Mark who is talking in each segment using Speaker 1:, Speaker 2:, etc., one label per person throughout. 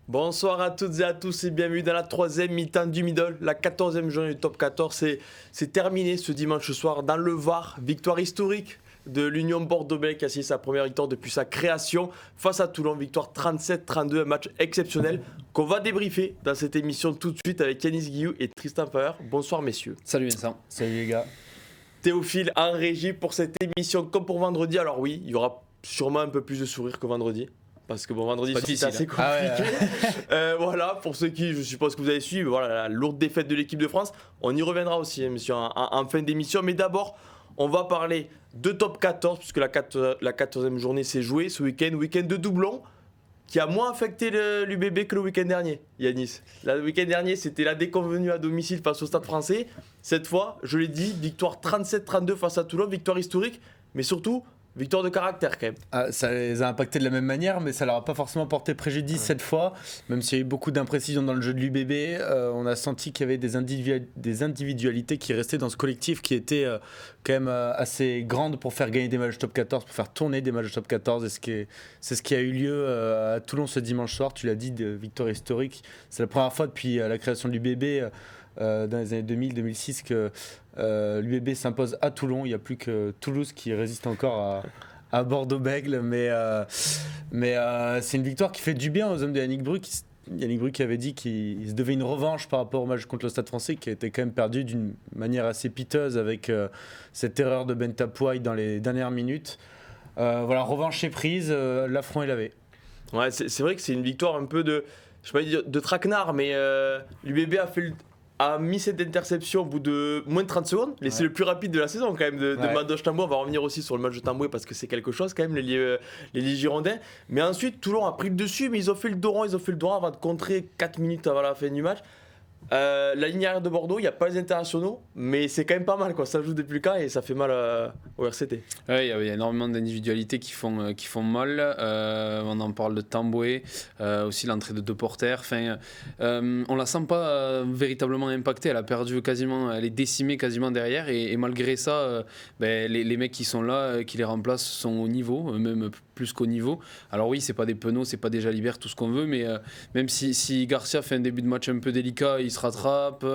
Speaker 1: Bonsoir à toutes et à tous et bienvenue dans la troisième mi-temps du Middle, la 14e journée du top 14. C'est terminé ce dimanche soir dans le Var. Victoire historique de l'Union Bordeaux-Bègles qui a signé sa première victoire depuis sa création face à Toulon. Victoire 37-32, un match exceptionnel qu'on va débriefer dans cette émission tout de suite avec Yanis Guillou et Tristan Faure. Bonsoir messieurs.
Speaker 2: Salut Vincent.
Speaker 3: Salut les gars.
Speaker 1: Théophile en régie pour cette émission comme pour vendredi. Alors oui, il y aura sûrement un peu plus de sourire que vendredi. Parce que bon, vendredi, c'est assez compliqué. Voilà, pour ceux qui, je suppose que vous avez suivi, voilà, la lourde défaite de l'équipe de France. On y reviendra aussi, monsieur, en fin d'émission. Mais d'abord, on va parler de top 14, puisque la 14e journée s'est jouée ce week-end de doublon, qui a moins affecté l'UBB que le week-end dernier, Yanis. Le week-end dernier, c'était la déconvenue à domicile face au Stade français. Cette fois, je l'ai dit, victoire 37-32 face à Toulon, victoire historique, mais surtout... victoire de caractère quand même.
Speaker 3: Ça les a impactés de la même manière, mais ça leur a pas forcément porté préjudice cette fois. Même s'il y a eu beaucoup d'imprécisions dans le jeu de l'UBB, on a senti qu'il y avait des individualités qui restaient dans ce collectif qui était quand même assez grande pour faire gagner des matchs top 14, pour faire tourner des matchs top 14. Et c'est ce qui a eu lieu à Toulon ce dimanche soir. Tu l'as dit, de victoire historique. C'est la première fois depuis la création de l'UBB dans les années 2000-2006 que l'UBB s'impose à Toulon. Il n'y a plus que Toulouse qui résiste encore à Bordeaux-Bègles, mais c'est une victoire qui fait du bien aux hommes de Yannick Bru. Yannick Bru qui avait dit qu'il se devait une revanche par rapport au match contre le Stade français qui a été quand même perdu d'une manière assez piteuse avec cette erreur de Bentapouaï dans les dernières minutes. Voilà, revanche est prise, l'affront est lavé.
Speaker 1: Ouais, c'est vrai que c'est une victoire un peu de, je sais pas dire de traquenard, mais l'UBB a mis cette interception au bout de moins de 30 secondes. C'est le plus rapide de la saison quand même de Madoche Tamboué. On va revenir aussi sur le match de Tamboué parce que c'est quelque chose quand même, les Girondins. Mais ensuite, Toulon a pris le dessus, mais ils ont fait le dos rond avant de contrer 4 minutes avant la fin du match. La ligne arrière de Bordeaux, il n'y a pas les internationaux, mais c'est quand même pas mal, quoi. Ça joue depuis le cas et ça fait mal au RCT.
Speaker 2: Ouais, il y a énormément d'individualités qui font mal. On en parle de Tamboué, aussi l'entrée de deux porteurs. Enfin, on la sent pas véritablement impactée. Elle a perdu quasiment, elle est décimée quasiment derrière. Et malgré ça, les mecs qui sont là, qui les remplacent, sont au niveau, même plus qu'au niveau. Alors oui, c'est pas des Penaud, c'est pas des Jalibert, tout ce qu'on veut, mais même si Garcia fait un début de match un peu délicat, il se rattrape.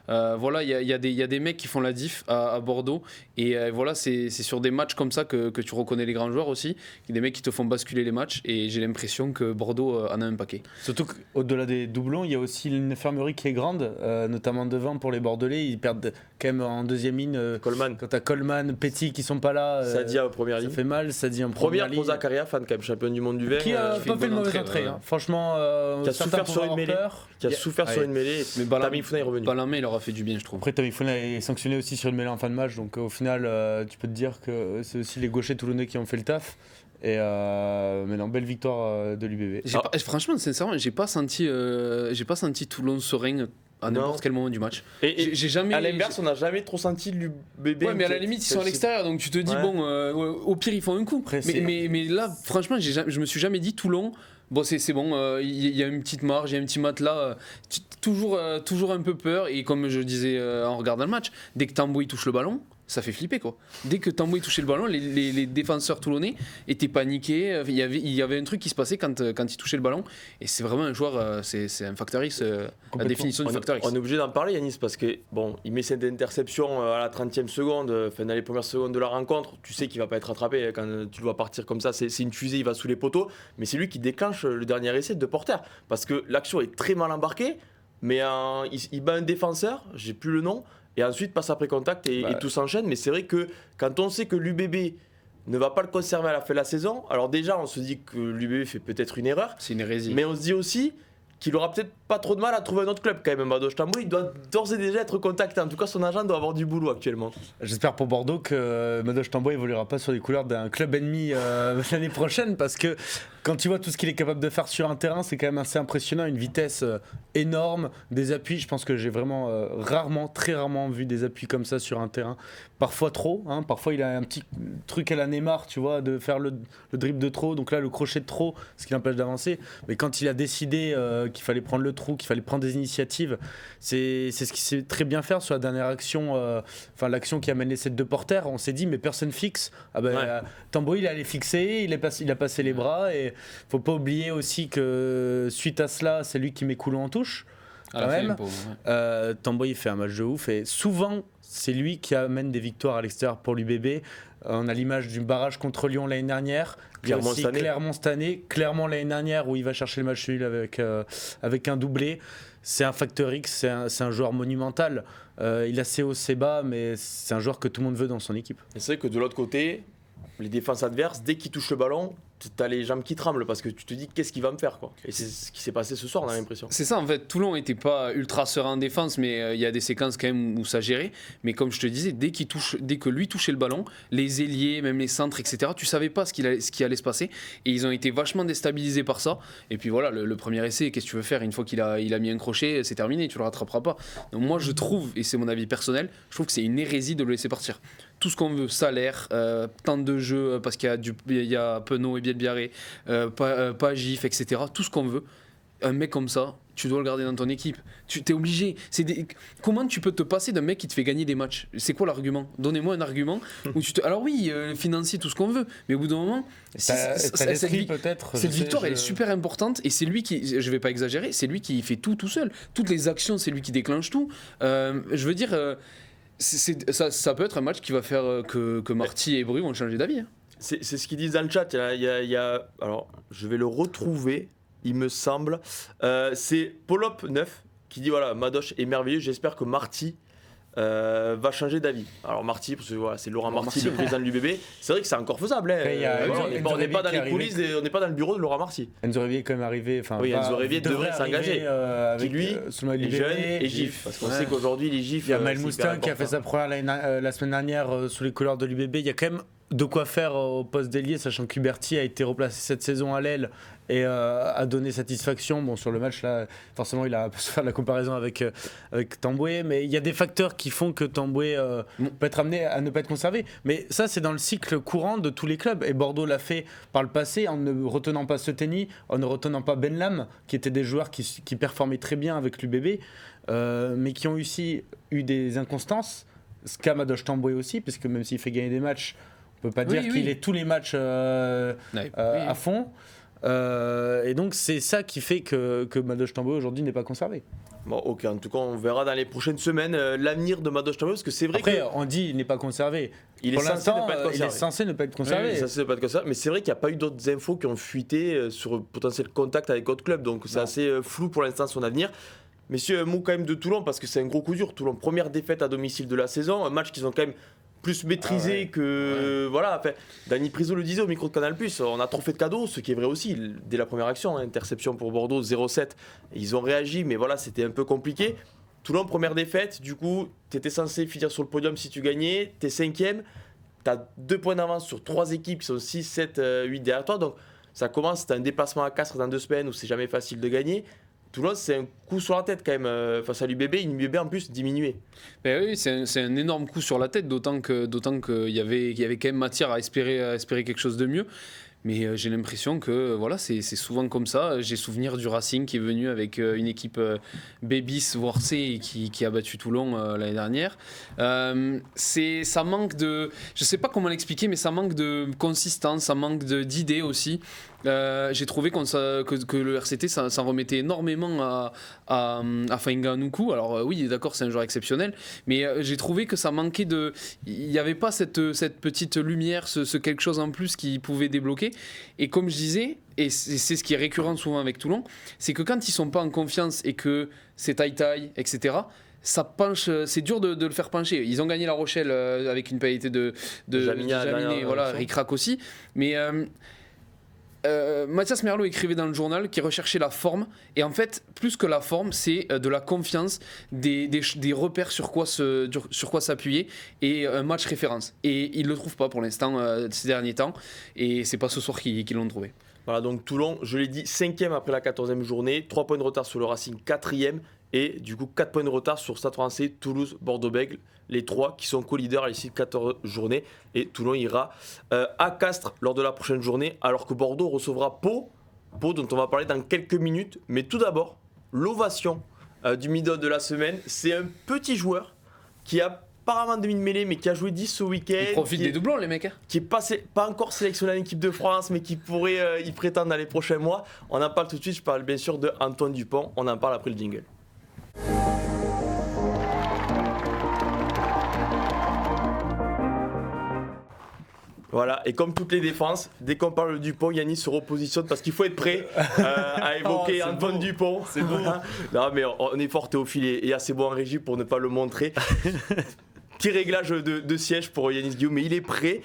Speaker 2: Voilà, il y a des mecs qui font la diff à Bordeaux. Et voilà, c'est sur des matchs comme ça que tu reconnais les grands joueurs aussi. Des mecs qui te font basculer les matchs. Et j'ai l'impression que Bordeaux en a un paquet.
Speaker 3: Surtout qu'au-delà des doublons, il y a aussi une infirmerie qui est grande, notamment devant pour les Bordelais. Ils perdent quand même en deuxième ligne.
Speaker 1: Coleman.
Speaker 3: Quand t'as Coleman, Petit qui sont pas là.
Speaker 1: Sadia en première ligne.
Speaker 3: Ça fait mal, Sadia en première ligne.
Speaker 1: Première pour Zakaria, fan quand même, champion du monde du vert.
Speaker 3: Qui a pas fait une mauvaise entrée. Franchement,
Speaker 1: qui a souffert sur une mêlée. Sur une mêlée. Mais Tamifouna est revenu.
Speaker 2: Balamé, il aura fait du bien, je trouve.
Speaker 3: Après, Tamifouna est sanctionné aussi sur une mêlée en fin de match. Donc au final, tu peux te dire que c'est aussi les gauchers toulonnais qui ont fait le taf. Et mais non, belle victoire de l'UBB.
Speaker 2: Franchement, sincèrement, j'ai pas senti Toulon serein à n'importe quel moment du match.
Speaker 1: Et j'ai jamais, à l'inverse, on n'a jamais trop senti l'UBB.
Speaker 2: Ouais, mais à la limite, ils sont à l'extérieur, donc tu te dis, bon, au pire, ils font un coup. Après, mais là, franchement, je me suis jamais dit Toulon. Bon, c'est bon, il y a une petite marge, il y a un petit matelas, toujours un peu peur. Et comme je disais en regardant le match, dès que Tamboué touche le ballon, ça fait flipper, quoi. Dès que Tamboué touchait le ballon, les défenseurs toulonnais étaient paniqués. Il y avait un truc qui se passait quand il touchait le ballon. Et c'est vraiment un joueur, c'est un facteur X, la définition du facteur X.
Speaker 1: On est obligé d'en parler, Yanis, parce que bon, il met cette interception à la 30e seconde, dans les premières secondes de la rencontre. Tu sais qu'il va pas être rattrapé quand tu dois partir comme ça. C'est une fusée, il va sous les poteaux. Mais c'est lui qui déclenche le dernier essai de Porter. Parce que l'action est très mal embarquée, mais il bat un défenseur, j'ai plus le nom. Et ensuite passe après contact et tout s'enchaîne. Mais c'est vrai que quand on sait que l'UBB ne va pas le conserver à la fin de la saison, alors déjà on se dit que l'UBB fait peut-être une erreur.
Speaker 2: C'est une hérésie.
Speaker 1: Mais on se dit aussi qu'il aura peut-être pas trop de mal à trouver un autre club quand même. Madoche Tamboué, il doit d'ores et déjà être contacté. En tout cas, son agent doit avoir du boulot actuellement.
Speaker 3: J'espère pour Bordeaux que Madoche Tamboué évoluera pas sur les couleurs d'un club ennemi l'année prochaine, parce que quand tu vois tout ce qu'il est capable de faire sur un terrain, c'est quand même assez impressionnant. Une vitesse énorme, des appuis. Je pense que j'ai vraiment très rarement vu des appuis comme ça sur un terrain. Parfois trop. Parfois il a un petit truc à la Neymar, tu vois, de faire le dribble de trop. Donc là, le crochet de trop, ce qui l'empêche d'avancer. Mais quand il a décidé qu'il fallait prendre le trou, qu'il fallait prendre des initiatives, c'est ce qu'il sait très bien faire sur la dernière action. L'action qui amène les sets de Porter. On s'est dit, mais personne fixe. Tamboué, il allait fixer, il a passé les bras et mais faut pas oublier aussi que suite à cela, c'est lui qui met Coulon en touche. Quand même. Tamboué il fait un match de ouf et souvent c'est lui qui amène des victoires à l'extérieur pour l'UBB. On a l'image du barrage contre Lyon l'année dernière, Clermont cette année, Clermont l'année dernière où il va chercher le match nul avec un doublé. C'est un facteur X, c'est un joueur monumental. Il a ses hauts, ses bas, mais c'est un joueur que tout le monde veut dans son équipe.
Speaker 1: Et c'est vrai que de l'autre côté, les défenses adverses, dès qu'ils touchent le ballon, t'as les jambes qui tremblent parce que tu te dis qu'est-ce qu'il va me faire quoi. Et c'est ce qui s'est passé ce soir, on a l'impression.
Speaker 2: C'est ça en fait, Toulon n'était pas ultra serein en défense, mais il y a des séquences quand même où ça gérait. Mais comme je te disais, dès que lui touchait le ballon, les ailiers, même les centres, etc., tu savais pas ce qui allait se passer. Et ils ont été vachement déstabilisés par ça. Et puis voilà, le premier essai, qu'est-ce que tu veux faire? Une fois qu'il a mis un crochet, c'est terminé, tu le rattraperas pas. Donc moi je trouve, et c'est mon avis personnel, je trouve que c'est une hérésie de le laisser partir. Tout ce qu'on veut, salaire, temps de jeu, parce qu'il y a Penaud et Bielbiarré, pas Gif, etc. Tout ce qu'on veut. Un mec comme ça, tu dois le garder dans ton équipe. Tu t'es obligé. Comment tu peux te passer d'un mec qui te fait gagner des matchs? C'est quoi l'argument? Donnez-moi un argument où alors oui, financier, tout ce qu'on veut, mais au bout d'un moment, cette victoire elle est super importante et c'est lui qui, je vais pas exagérer, c'est lui qui fait tout seul. Toutes les actions, c'est lui qui déclenche tout. Je veux dire. Ça peut être un match qui va faire que Marty et Bru vont changer d'avis. Hein.
Speaker 1: C'est ce qu'ils disent dans le chat. Alors, je vais le retrouver, il me semble. C'est Polop9 qui dit voilà, Madoche est merveilleux. J'espère que Marty va changer d'avis. Alors Marty, parce que voilà, c'est Laurent Marty, le président de l'UBB. C'est vrai que c'est encore faisable. Hein. On n'est pas dans les coulisses, on n'est pas dans le bureau de Laurent Marty.
Speaker 3: Enzo Révier est quand même arrivé.
Speaker 1: Oui, Enzo Révier devrait s'engager.
Speaker 3: Qui
Speaker 1: lui est jeune et GIF. Parce qu'on sait qu'aujourd'hui les GIF.
Speaker 3: Il y a Maël Moustin qui a fait sa première la semaine dernière sous les couleurs de l'UBB. Il y a quand même de quoi faire au poste d'ailier, sachant que Huberty a été replacé cette saison à l'aile et a donné satisfaction. Bon, sur le match là, forcément il a pu se faire la comparaison avec Tamboué, mais il y a des facteurs qui font que Tamboué peut être amené à ne pas être conservé. Mais ça, c'est dans le cycle courant de tous les clubs. Et Bordeaux l'a fait par le passé en ne retenant pas Seteni, en ne retenant pas Benlam, qui étaient des joueurs qui performaient très bien avec l'UBB, mais qui ont aussi eu des inconstances. Ce qu'a Madoche Tamboué aussi, parce que même s'il fait gagner des matchs, on peut pas dire qu'il est tous les matchs à fond. Et donc c'est ça qui fait que Madoche Tamboué aujourd'hui n'est pas conservé.
Speaker 1: Bon, ok, en tout cas on verra dans les prochaines semaines l'avenir de Madoche Tamboué, parce que c'est vrai
Speaker 3: Après, on dit il n'est pas conservé. Il est censé ne pas être conservé.
Speaker 1: Mais c'est vrai qu'il n'y a pas eu d'autres infos qui ont fuité sur le potentiel contact avec d'autres clubs, donc c'est assez flou pour l'instant son avenir. Messieurs, un mot quand même de Toulon, parce que c'est un gros coup dur. Toulon, première défaite à domicile de la saison, un match qu'ils ont quand même plus maîtrisé que... Voilà, enfin, Dany Priso le disait au micro de Canal+, on a trop fait de cadeaux, ce qui est vrai aussi, dès la première action, interception pour Bordeaux, 0-7, ils ont réagi, mais voilà, c'était un peu compliqué. Toulon, première défaite, du coup, t'étais censé finir sur le podium si tu gagnais, t'es 5e, t'as 2 points d'avance sur 3 équipes qui sont 6, 7, 8 derrière toi, donc ça commence, t'as un déplacement à Castres dans 2 semaines où c'est jamais facile de gagner. Toulon, c'est un coup sur la tête quand même face à l'UBB, une UBB en plus diminuée.
Speaker 2: Ben oui, c'est un énorme coup sur la tête, d'autant qu'il y avait quand même matière à espérer quelque chose de mieux. Mais j'ai l'impression que voilà, c'est souvent comme ça. J'ai souvenir du Racing qui est venu avec une équipe B-bis, voire C, et qui a battu Toulon l'année dernière. Ça manque de... Je ne sais pas comment l'expliquer, mais ça manque de consistance, ça manque d'idées aussi. J'ai trouvé que le RCT s'en remettait énormément à Fainga Nuku. Alors oui, d'accord, c'est un joueur exceptionnel, mais j'ai trouvé que ça manquait de... Il n'y avait pas cette petite lumière, ce quelque chose en plus qui pouvait débloquer. Et comme je disais, et c'est ce qui est récurrent souvent avec Toulon, c'est que quand ils sont pas en confiance et que c'est taille-taille, etc., ça penche, c'est dur de le faire pencher. Ils ont gagné La Rochelle avec une pénalité de Jaminet, voilà, ric-rac aussi. Mais Mathias Merlot écrivait dans le journal qu'il recherchait la forme, et en fait plus que la forme, c'est de la confiance, des repères sur quoi s'appuyer et un match référence, et ils le trouvent pas pour l'instant ces derniers temps, et c'est pas ce soir qu'ils l'ont trouvé.
Speaker 1: Voilà, donc Toulon, je l'ai dit, 5e après la 14e journée, 3 points de retard sur le Racing, 4e, et du coup 4 points de retard sur Stade Français, Toulouse, Bordeaux-Bègles, les 3 qui sont co-leaders à l'issue de 14 journées, et Toulon ira à Castres lors de la prochaine journée, alors que Bordeaux recevra Pau dont on va parler dans quelques minutes. Mais tout d'abord, l'ovation du middle de la semaine, c'est un petit joueur qui a apparemment demi-mêlée, mais qui a joué 10 ce week-end.
Speaker 2: Ils profitent des doublons, les mecs.
Speaker 1: Qui est pas encore sélectionné à l'équipe de France, mais qui pourrait y prétendre dans les prochains mois. On en parle tout de suite. Je parle bien sûr de Antoine Dupont. On en parle après le jingle. Voilà, et comme toutes les défenses, dès qu'on parle de Dupont, Yannis se repositionne parce qu'il faut être prêt à évoquer Antoine Dupont.
Speaker 3: C'est beau.
Speaker 1: Non, mais on est fort, Théophile et assez bon en régie pour ne pas le montrer. Petit réglage de siège pour Yannis Guillaume, mais il est prêt.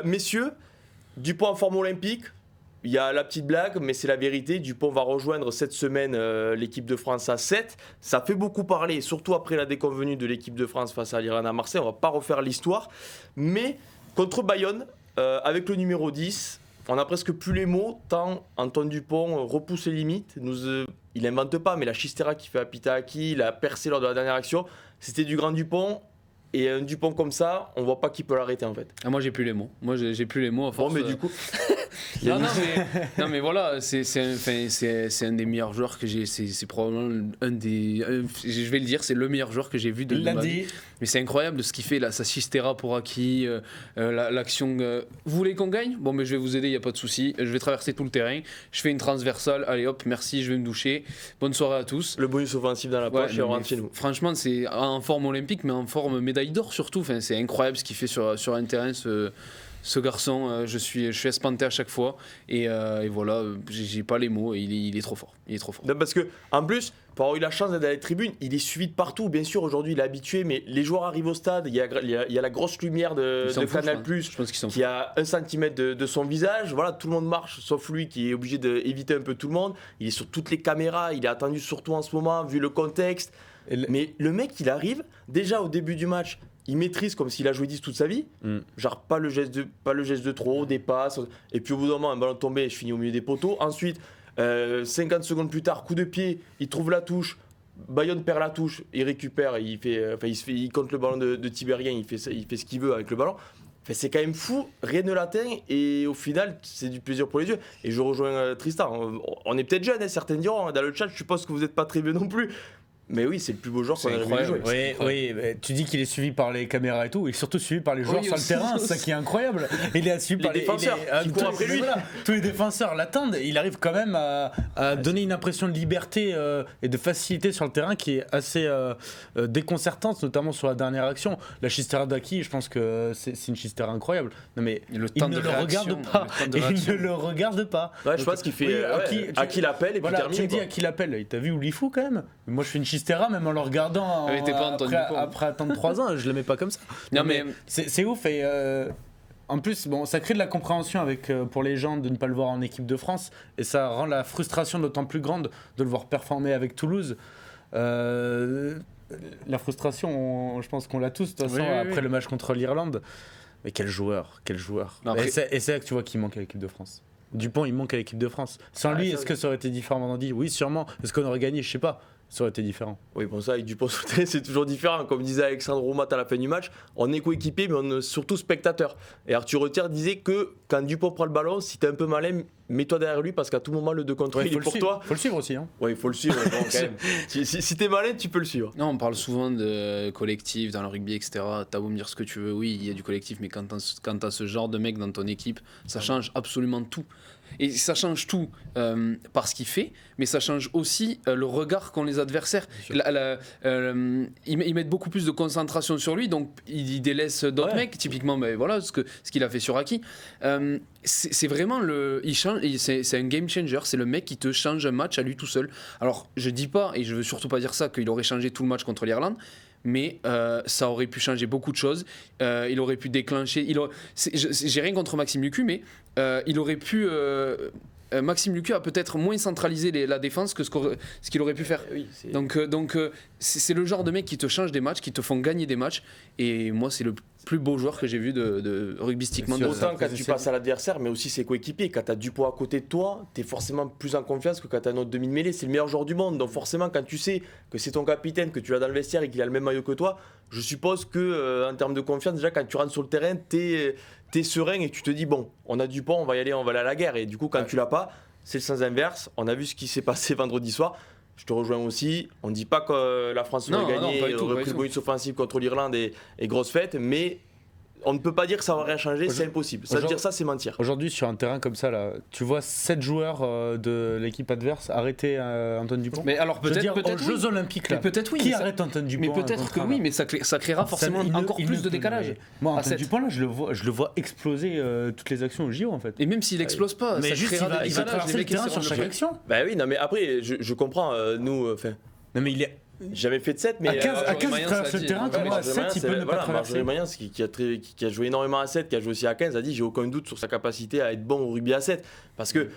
Speaker 1: Messieurs, Dupont en forme olympique. Il y a la petite blague, mais c'est la vérité. Dupont va rejoindre cette semaine l'équipe de France à 7. Ça fait beaucoup parler, surtout après la déconvenue de l'équipe de France face à l'Iran à Marseille. On ne va pas refaire l'histoire. Mais contre Bayonne, avec le numéro 10, on n'a presque plus les mots, tant Antoine Dupont repousse les limites. Il n'invente pas, mais la chistera qui fait à Pitaki, il a percé lors de la dernière action, c'était du grand Dupont. Et un Dupont comme ça, on voit pas qui peut l'arrêter en fait.
Speaker 2: Ah, moi j'ai plus les mots. Moi j'ai plus les mots à force.
Speaker 1: Bon, mais du coup.
Speaker 2: non mais voilà, c'est un des meilleurs joueurs que j'ai. C'est probablement je vais le dire, c'est le meilleur joueur que j'ai vu de ma vie. Mais c'est incroyable ce qu'il fait là, sa chistera pour Aki, l'action. Vous voulez qu'on gagne ? Bon, mais je vais vous aider, il y a pas de souci. Je vais traverser tout le terrain. Je fais une transversale. Allez hop, merci, je vais me doucher. Bonne soirée à tous.
Speaker 1: Le bonus offensif dans la poche et on rentre chez nous.
Speaker 2: Franchement, c'est en forme olympique, mais en forme médaille d'or surtout. Enfin, c'est incroyable ce qu'il fait sur un terrain. Ce garçon, je suis espanté à chaque fois et voilà, j'ai pas les mots et il est trop fort. Il est trop fort.
Speaker 1: Non, parce que en plus, pour avoir eu la chance d'être dans les tribunes, il est suivi de partout. Bien sûr, aujourd'hui, il est habitué, mais les joueurs arrivent au stade. Il y a la grosse lumière de Canal+, qui est à 1 cm de son visage. Voilà, tout le monde marche, sauf lui qui est obligé d'éviter un peu tout le monde. Il est sur toutes les caméras. Il est attendu surtout en ce moment, vu le contexte. Mais le mec, il arrive déjà au début du match. Il maîtrise comme s'il a joué 10 toute sa vie. Genre pas le geste de trop, des passes. Et puis au bout d'un moment, un ballon tombé, je finis au milieu des poteaux. Ensuite, 50 secondes plus tard, coup de pied, il trouve la touche. Bayonne perd la touche, il récupère, il compte le ballon de Tibérien, il fait ce qu'il veut avec le ballon. Enfin, c'est quand même fou, rien ne l'atteint et au final c'est du plaisir pour les yeux. Et je rejoins Tristan, on est peut-être jeunes, certains diront, dans le chat je suppose que vous n'êtes pas très vieux non plus. Mais oui, c'est le plus beau joueur qu'on a jamais joué.
Speaker 3: Oui, tu dis qu'il est suivi par les caméras et tout, et surtout suivi par les joueurs sur le terrain, c'est ça qui est incroyable. Il est suivi par
Speaker 1: les défenseurs qui courent après lui.
Speaker 3: Voilà, tous les défenseurs l'attendent, il arrive quand même à donner une impression de liberté et de facilité sur le terrain qui est assez déconcertante, notamment sur la dernière action. La chistera d'Aki, je pense que c'est une chistera incroyable. Non mais il ne le regarde pas. Il ne le regarde pas.
Speaker 1: Ouais, je pense qu'il fait Aki l'appelle et puis termine.
Speaker 3: Tu me dis Aki l'appelle, il t'a vu où il fout quand même. Moi je fais une chistera même en le regardant après attendre 3 ans, je l'aimais pas comme ça.
Speaker 2: Non mais
Speaker 3: c'est ouf et en plus bon, ça crée de la compréhension pour les gens de ne pas le voir en équipe de France et ça rend la frustration d'autant plus grande de le voir performer avec Toulouse. La frustration, je pense qu'on l'a tous de toute façon après le match contre l'Irlande. Mais quel joueur. Et c'est là que tu vois qu'il manque à l'équipe de France. Dupont, il manque à l'équipe de France. Sans lui, est-ce que ça aurait été différent vendredi ? Oui, sûrement. Est-ce qu'on aurait gagné ? Je sais pas. Ça aurait été différent.
Speaker 1: Oui, pour ça, avec Dupont sur le terrain, c'est toujours différent. Comme disait Alexandre Roumat à la fin du match, on est coéquipier, mais on est surtout spectateur. Et Arthur Retière disait que quand Dupont prend le ballon, si t'es un peu malin, mets-toi derrière lui parce qu'à tout moment, le 2 contre 1, il est pour toi.
Speaker 3: Il faut le suivre aussi. Hein.
Speaker 1: Oui, il faut le suivre. Bon, quand même. Si t'es malin, tu peux le suivre.
Speaker 2: Non, on parle souvent de collectif dans le rugby, etc. T'as beau me dire ce que tu veux, oui, il y a du collectif, mais quand t'as ce genre de mec dans ton équipe, ça change absolument tout. Et ça change tout par ce qu'il fait, mais ça change aussi le regard qu'ont les adversaires. Ils mettent beaucoup plus de concentration sur lui, donc il délaisse d'autres mecs. Typiquement, voilà, ce qu'il a fait sur Aki. C'est vraiment c'est un game changer. C'est le mec qui te change un match à lui tout seul. Alors, je dis pas, et je veux surtout pas dire ça, qu'il aurait changé tout le match contre l'Irlande. Mais ça aurait pu changer beaucoup de choses. Il aurait pu déclencher. J'ai rien contre Maxime Lucu, mais il aurait pu. Maxime Lucu a peut-être moins centralisé la défense que ce qu'il aurait pu faire. Oui, donc c'est le genre de mec qui te change des matchs, qui te font gagner des matchs. Et moi, c'est le plus beau joueur que j'ai vu de rugbystiquement.
Speaker 1: Autant quand tu passes à l'adversaire, mais aussi ses coéquipiers. Quand tu as Dupont à côté de toi, tu es forcément plus en confiance que quand tu as un autre demi-mêlée. C'est le meilleur joueur du monde. Donc forcément, quand tu sais que c'est ton capitaine, que tu l'as dans le vestiaire et qu'il a le même maillot que toi, je suppose que en termes de confiance, déjà quand tu rentres sur le terrain, t'es serein et tu te dis bon, on a Dupont, on va aller à la guerre. Et du coup, quand tu l'as pas, c'est le sens inverse. On a vu ce qui s'est passé vendredi soir. je te rejoins aussi. On ne dit pas que la France va gagner, repris le bonus offensif contre l'Irlande et grosse fête, mais on ne peut pas dire que ça va rien changer, c'est impossible. Ça, dire ça, c'est mentir.
Speaker 3: Aujourd'hui, sur un terrain comme ça, là, tu vois 7 joueurs de l'équipe adverse arrêter Antoine Dupont.
Speaker 2: Mais alors peut-être
Speaker 3: aux Jeux Olympiques là.
Speaker 2: Peut-être oui.
Speaker 3: Qui arrête Antoine Dupont?
Speaker 2: Mais peut-être que oui, mais ça créera forcément encore plus de décalage.
Speaker 3: Moi, Antoine Dupont là, je le vois exploser toutes les actions au JO en fait.
Speaker 2: Et même s'il explose pas,
Speaker 3: mais
Speaker 2: ça
Speaker 3: juste
Speaker 2: créera
Speaker 3: il va traverser le terrain sur chaque action.
Speaker 1: Bah oui, non mais après, je comprends. Nous, enfin.
Speaker 3: Non mais il est
Speaker 1: jamais fait de 7, mais
Speaker 3: à 15 il traverse le terrain, comment à 7 il peut ne pas traverser.
Speaker 1: Marjorie Mayence qui a joué énormément à 7, qui a joué aussi à 15, a dit j'ai aucun doute sur sa capacité à être bon au rugby à 7. Parce que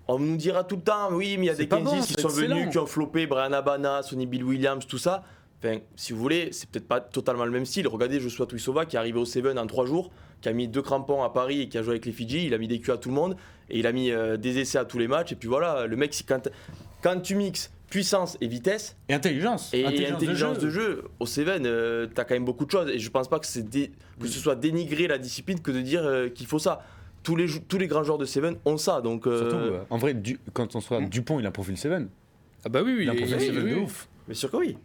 Speaker 1: on nous dira tout le temps, oui, mais il y a des 15 qui sont venus, qui ont floppé, Brian Abana, Sonny Bill Williams, tout ça. Enfin, si vous voulez, c'est peut-être pas totalement le même style. Regardez Joshua Tuisova qui est arrivé au Seven en 3 jours, qui a mis 2 crampons à Paris et qui a joué avec les Fidji. Il a mis des culs à tout le monde et il a mis des essais à tous les matchs. Et puis voilà, le mec, quand tu mixes puissance et vitesse
Speaker 3: et intelligence
Speaker 1: de jeu au Seven, t'as quand même beaucoup de choses et je pense pas que ce soit dénigrer la discipline que de dire qu'il faut ça. Tous les grands joueurs de Seven ont ça, donc
Speaker 3: surtout en vrai quand on soit Dupont, il a un profil Seven.
Speaker 2: Ah bah oui,
Speaker 3: il a un profil Seven de ouf.
Speaker 1: Mais sûr que oui.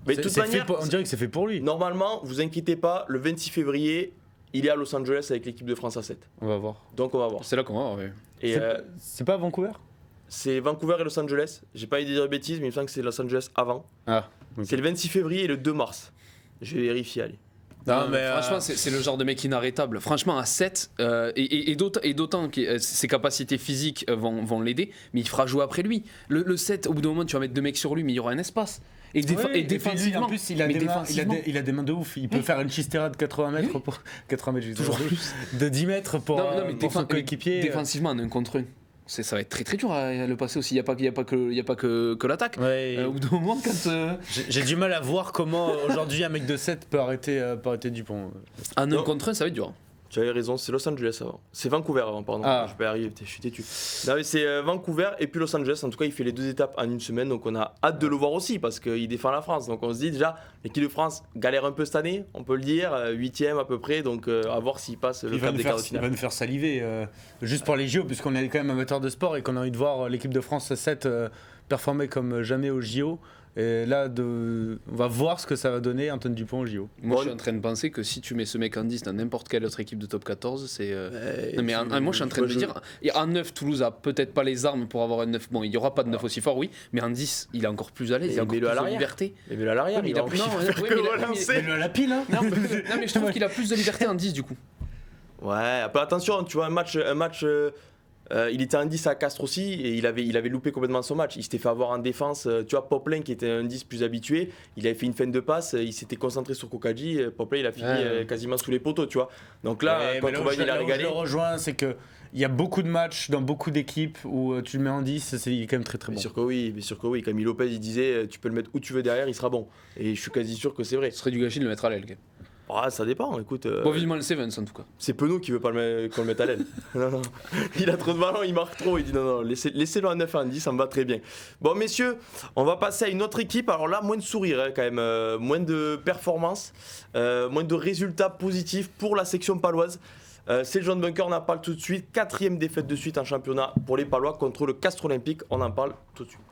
Speaker 1: Mais de toute manière,
Speaker 3: on dirait que c'est fait pour lui.
Speaker 1: Normalement, vous inquiétez pas, le 26 février, il est à Los Angeles avec l'équipe de France à 7.
Speaker 3: On va voir.
Speaker 1: Donc on va voir.
Speaker 2: C'est là qu'on va voir. Oui.
Speaker 1: Et
Speaker 3: c'est pas à Vancouver?
Speaker 1: C'est Vancouver et Los Angeles. J'ai pas idée de dire de bêtises, mais il me semble que c'est Los Angeles avant.
Speaker 3: Ah. Okay.
Speaker 1: C'est le 26 février et le 2 mars. Je vais vérifier, allez.
Speaker 2: Non, mais franchement, c'est le genre de mec inarrêtable. Franchement, à 7, et d'autant que ses capacités physiques vont l'aider, mais il fera jouer après lui. Le 7, au bout d'un moment, tu vas mettre 2 mecs sur lui, mais il y aura un espace. Et défensivement,
Speaker 3: en plus, il a des mains de ouf. Il peut faire une chistera de 80 mètres pour 80 mètres,
Speaker 2: toujours plus.
Speaker 3: De 10 mètres pour son coéquipier.
Speaker 2: Défensivement, en 1 contre 1. Ça va être très très dur à le passer aussi. Il n'y a pas que l'attaque.
Speaker 3: Ouais.
Speaker 2: Au bout d'un moment, quand.
Speaker 3: J'ai du mal à voir comment aujourd'hui un mec de 7 peut arrêter Dupont.
Speaker 2: En 1 contre 1, ça va être dur.
Speaker 1: Tu avais raison, c'est Los Angeles avant. C'est Vancouver avant, pardon. Je peux y arriver, je suis têtu. Non, mais c'est Vancouver et puis Los Angeles. En tout cas, il fait les 2 étapes en 1 semaine. Donc on a hâte de le voir aussi parce qu'il défend la France. Donc on se dit déjà, l'équipe de France galère un peu cette année, on peut le dire. 8ème à peu près. Donc à voir s'il passe le cap des quarts de finale.
Speaker 3: Il va nous faire saliver. Juste pour les JO, puisqu'on est quand même amateur de sport et qu'on a envie de voir l'équipe de France 7 performer comme jamais aux JO. Et là, on va voir ce que ça va donner Antoine Dupont au JO.
Speaker 2: Moi, je suis en train de penser que si tu mets ce mec en 10 dans n'importe quelle autre équipe de top 14, c'est. Non, mais moi, je suis en train de me dire, en 9, Toulouse a peut-être pas les armes pour avoir un 9. Bon, il n'y aura pas de 9 aussi fort, oui, mais en 10, il est encore plus à l'aise, il a encore plus de liberté.
Speaker 1: Mais à l'arrière, il a plus
Speaker 3: à la pile, hein.
Speaker 2: Non, mais je trouve qu'il a plus de liberté en 10 du coup.
Speaker 1: Ouais, après attention, tu vois, un match. Il était en 10 à Castres aussi et il avait loupé complètement son match. Il s'était fait avoir en défense. Tu vois, Poplin qui était un 10 plus habitué, il avait fait une fin de passe, il s'était concentré sur Kokadji. Poplin, il a fini quasiment sous les poteaux, tu vois. Donc là, contre Bayern, il a régalé.
Speaker 3: Je le rejoins, c'est que il y a beaucoup de matchs dans beaucoup d'équipes où tu le mets en 10, il est quand même très très bon.
Speaker 1: Mais sûr que oui. Camille Lopez, il disait tu peux le mettre où tu veux derrière, il sera bon. Et je suis quasi sûr que c'est vrai.
Speaker 2: Ce serait du gâchis de le mettre à l'aile.
Speaker 1: Ah, ça dépend, écoute.
Speaker 2: Bon, vivement le Sevens en tout cas.
Speaker 1: C'est Penaud qui veut pas qu'on le mette à l'aile. Non. Il a trop de ballons, il marque trop. Il dit non, laissez-le à 9 à 10, ça me va très bien. Bon, messieurs, on va passer à une autre équipe. Alors là, moins de sourires quand même, moins de performances, moins de résultats positifs pour la section paloise. C'est le John Bunker, on en parle tout de suite. 4e défaite de suite en championnat pour les Palois contre le Castres Olympique. On en parle tout de suite.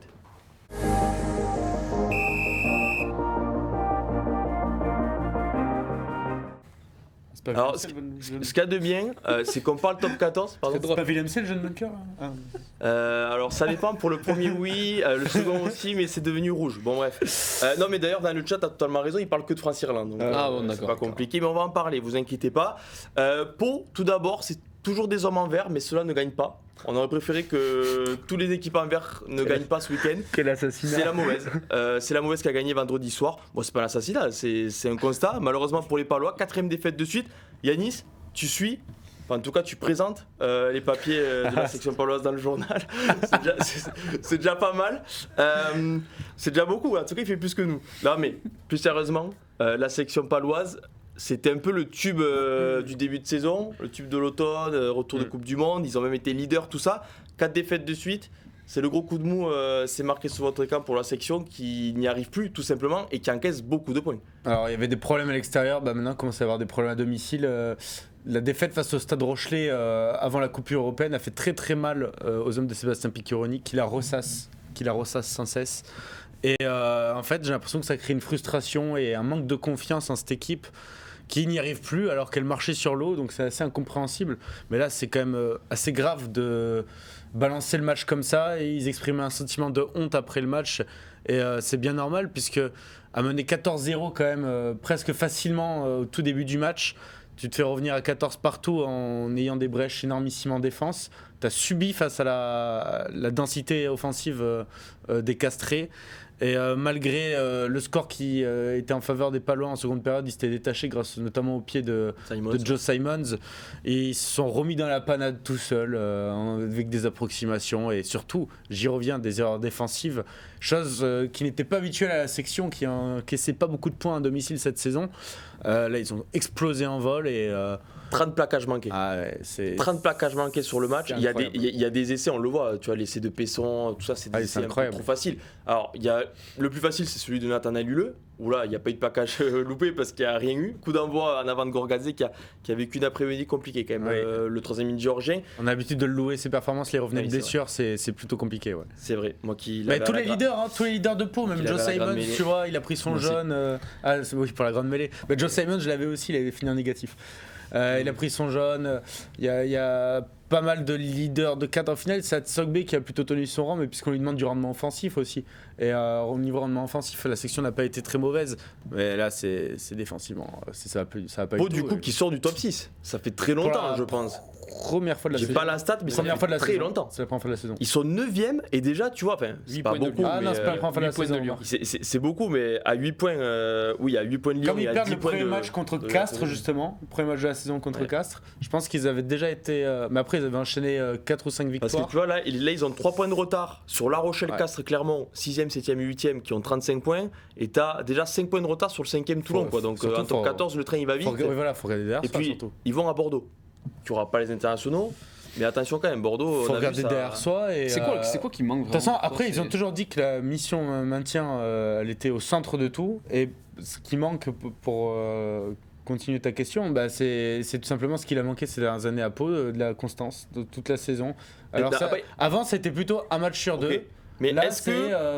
Speaker 1: Alors, ce qu'il y a de bien, c'est qu'on parle top 14. Pardon.
Speaker 3: C'est pas Willem C, le jeune bunker
Speaker 1: alors, ça dépend. Pour le premier, oui. Le second aussi, mais c'est devenu rouge. Bon, bref. Non, mais d'ailleurs, dans le chat, t'as totalement raison. Il parle que de France-Irlande. Donc,
Speaker 2: bon,
Speaker 1: c'est pas compliqué, mais on va en parler. Vous inquiétez pas. Pau, tout d'abord, c'est toujours des hommes en vert, mais ceux-là ne gagnent pas. On aurait préféré que tous les équipes en vert ne gagnent pas ce week-end.
Speaker 3: Quel assassinat.
Speaker 1: C'est la mauvaise. C'est la mauvaise qui a gagné vendredi soir. Bon, c'est pas l'assassinat, c'est un constat. Malheureusement pour les Palois, 4e défaite de suite. Yanis, tu suis, enfin en tout cas tu présentes les papiers de la section paloise dans le journal. C'est déjà pas mal. C'est déjà beaucoup. En tout cas, il fait plus que nous. Non, mais plus sérieusement, la section paloise. C'était un peu le tube du début de saison, le tube de l'automne, retour de Coupe du Monde. Ils ont même été leaders, tout ça. 4 défaites de suite. C'est le gros coup de mou, c'est marqué sur votre écran pour la section qui n'y arrive plus, tout simplement, et qui encaisse beaucoup de points.
Speaker 3: Alors, il y avait des problèmes à l'extérieur. Maintenant, il commence à y avoir des problèmes à domicile. La défaite face au Stade Rochelet avant la Coupe européenne a fait très très mal aux hommes de Sébastien Piccioni, qui la ressasse sans cesse. Et en fait, j'ai l'impression que ça crée une frustration et un manque de confiance en cette équipe qui n'y arrive plus alors qu'elle marchait sur l'eau, donc c'est assez incompréhensible. Mais là, c'est quand même assez grave de balancer le match comme ça, et ils exprimaient un sentiment de honte après le match, et c'est bien normal, puisque à mener 14-0 quand même presque facilement au tout début du match, tu te fais revenir à 14 partout en ayant des brèches énormissimes en défense, tu as subi face à la densité offensive des Castrés. Et malgré le score qui était en faveur des Palois en seconde période, ils s'étaient détachés grâce notamment au pied de Joe Simons. Et ils se sont remis dans la panade tout seuls avec des approximations et surtout, j'y reviens, des erreurs défensives. Chose qui n'était pas habituelle à la section qui encaissait pas beaucoup de points à domicile cette saison. Là, ils ont explosé en vol et...
Speaker 1: 30 plaquages manqués.
Speaker 3: Ah ouais,
Speaker 1: 30 plaquages manqués sur le match. Il y a des essais, on le voit, tu vois, l'essai de Pesson, tout ça, c'est des essais un peu trop faciles. Alors, le plus facile, c'est celui de Nathanaël Huleux, où là, il n'y a pas eu de plaquage loupé parce qu'il n'y a rien eu. Coup d'envoi en avant de Gorgadze qui a vécu une après-midi compliquée quand même. Oui. Le troisième ligne géorgien.
Speaker 3: On a l'habitude de le louer, ses performances, les revenus de blessure, c'est plutôt compliqué. Ouais.
Speaker 1: C'est vrai. Moi qui
Speaker 3: tous les leaders de Pau, même Joe Simons, tu vois, il a pris son jaune. Oui, pour la grande mêlée. Mais Joe Simons, je l'avais aussi, il avait fini en négatif. Il a pris son jaune. Il y a pas mal de leaders de cadre. Au final, c'est Sogbe qui a plutôt tenu son rang, mais puisqu'on lui demande du rendement offensif aussi. Et au niveau rendement offensif, la section n'a pas été très mauvaise. Mais là, c'est défensivement. Ça va pas
Speaker 1: Pau, du coup, qui sort du top 6. Ça fait très longtemps, je pense.
Speaker 3: Première fois de la saison.
Speaker 1: J'ai pas la stat, mais ça fait très longtemps.
Speaker 3: C'est la première fois de la saison.
Speaker 1: Ils sont 9e et déjà, tu vois, c'est pas beaucoup.
Speaker 3: Ah non, c'est pas la première fois de la saison.
Speaker 1: C'est beaucoup, mais à 8 points, à 8 points de Lyon.
Speaker 3: Comme ils perdent le premier match contre Castres, justement, le premier match de la saison contre Castres, je pense qu'ils avaient déjà été. Mais après, ils avaient enchaîné 4 ou 5 victoires.
Speaker 1: Parce que tu vois, là ils ont 3 points de retard sur La Rochelle, Castres, Clermont, 6e, 7e et 8e qui ont 35 points. Et t'as déjà 5 points de retard sur le 5e Toulon. Donc en top 14, le train il va vite.
Speaker 3: Voilà, faut regarder derrière.
Speaker 1: Et puis, ils vont à Bordeaux. Tu n'auras pas les internationaux. Mais attention quand même, Bordeaux.
Speaker 3: Faut regarder derrière soi.
Speaker 2: C'est quoi qui manque vraiment?
Speaker 3: De toute façon, après, ils ont toujours dit que la mission maintien, elle était au centre de tout. Et ce qui manque pour continuer ta question, c'est tout simplement ce qu'il a manqué ces dernières années à Pau, de la constance de toute la saison. Alors avant, c'était plutôt un match sur deux. Mais là,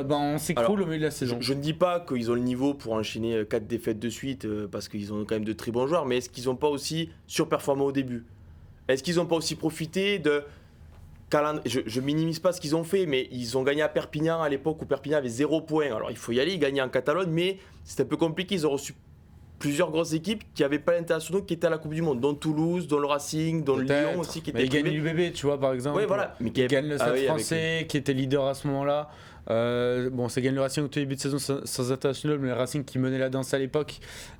Speaker 3: on s'écroule au milieu de la saison.
Speaker 1: Je ne dis pas qu'ils ont le niveau pour enchaîner 4 défaites de suite parce qu'ils ont quand même de très bons joueurs, mais est-ce qu'ils n'ont pas aussi surperformé au début? Est-ce qu'ils n'ont pas aussi profité de... Je minimise pas ce qu'ils ont fait, mais ils ont gagné à Perpignan à l'époque où Perpignan avait 0 points. Alors il faut y aller, ils gagnaient en Catalogne, mais c'était un peu compliqué. Ils ont reçu plusieurs grosses équipes qui n'avaient pas l'international qui étaient à la Coupe du Monde, dont Toulouse, dont le Racing, dont le Lyon aussi. Qui
Speaker 3: ils gagnent l'UBB, tu vois, par exemple.
Speaker 1: Oui, voilà.
Speaker 3: Mais ils gagnent le Stade français, qui était leader à ce moment-là. Ça gagne le Racing au tout début de saison sans international, mais le Racing qui menait la danse à l'époque.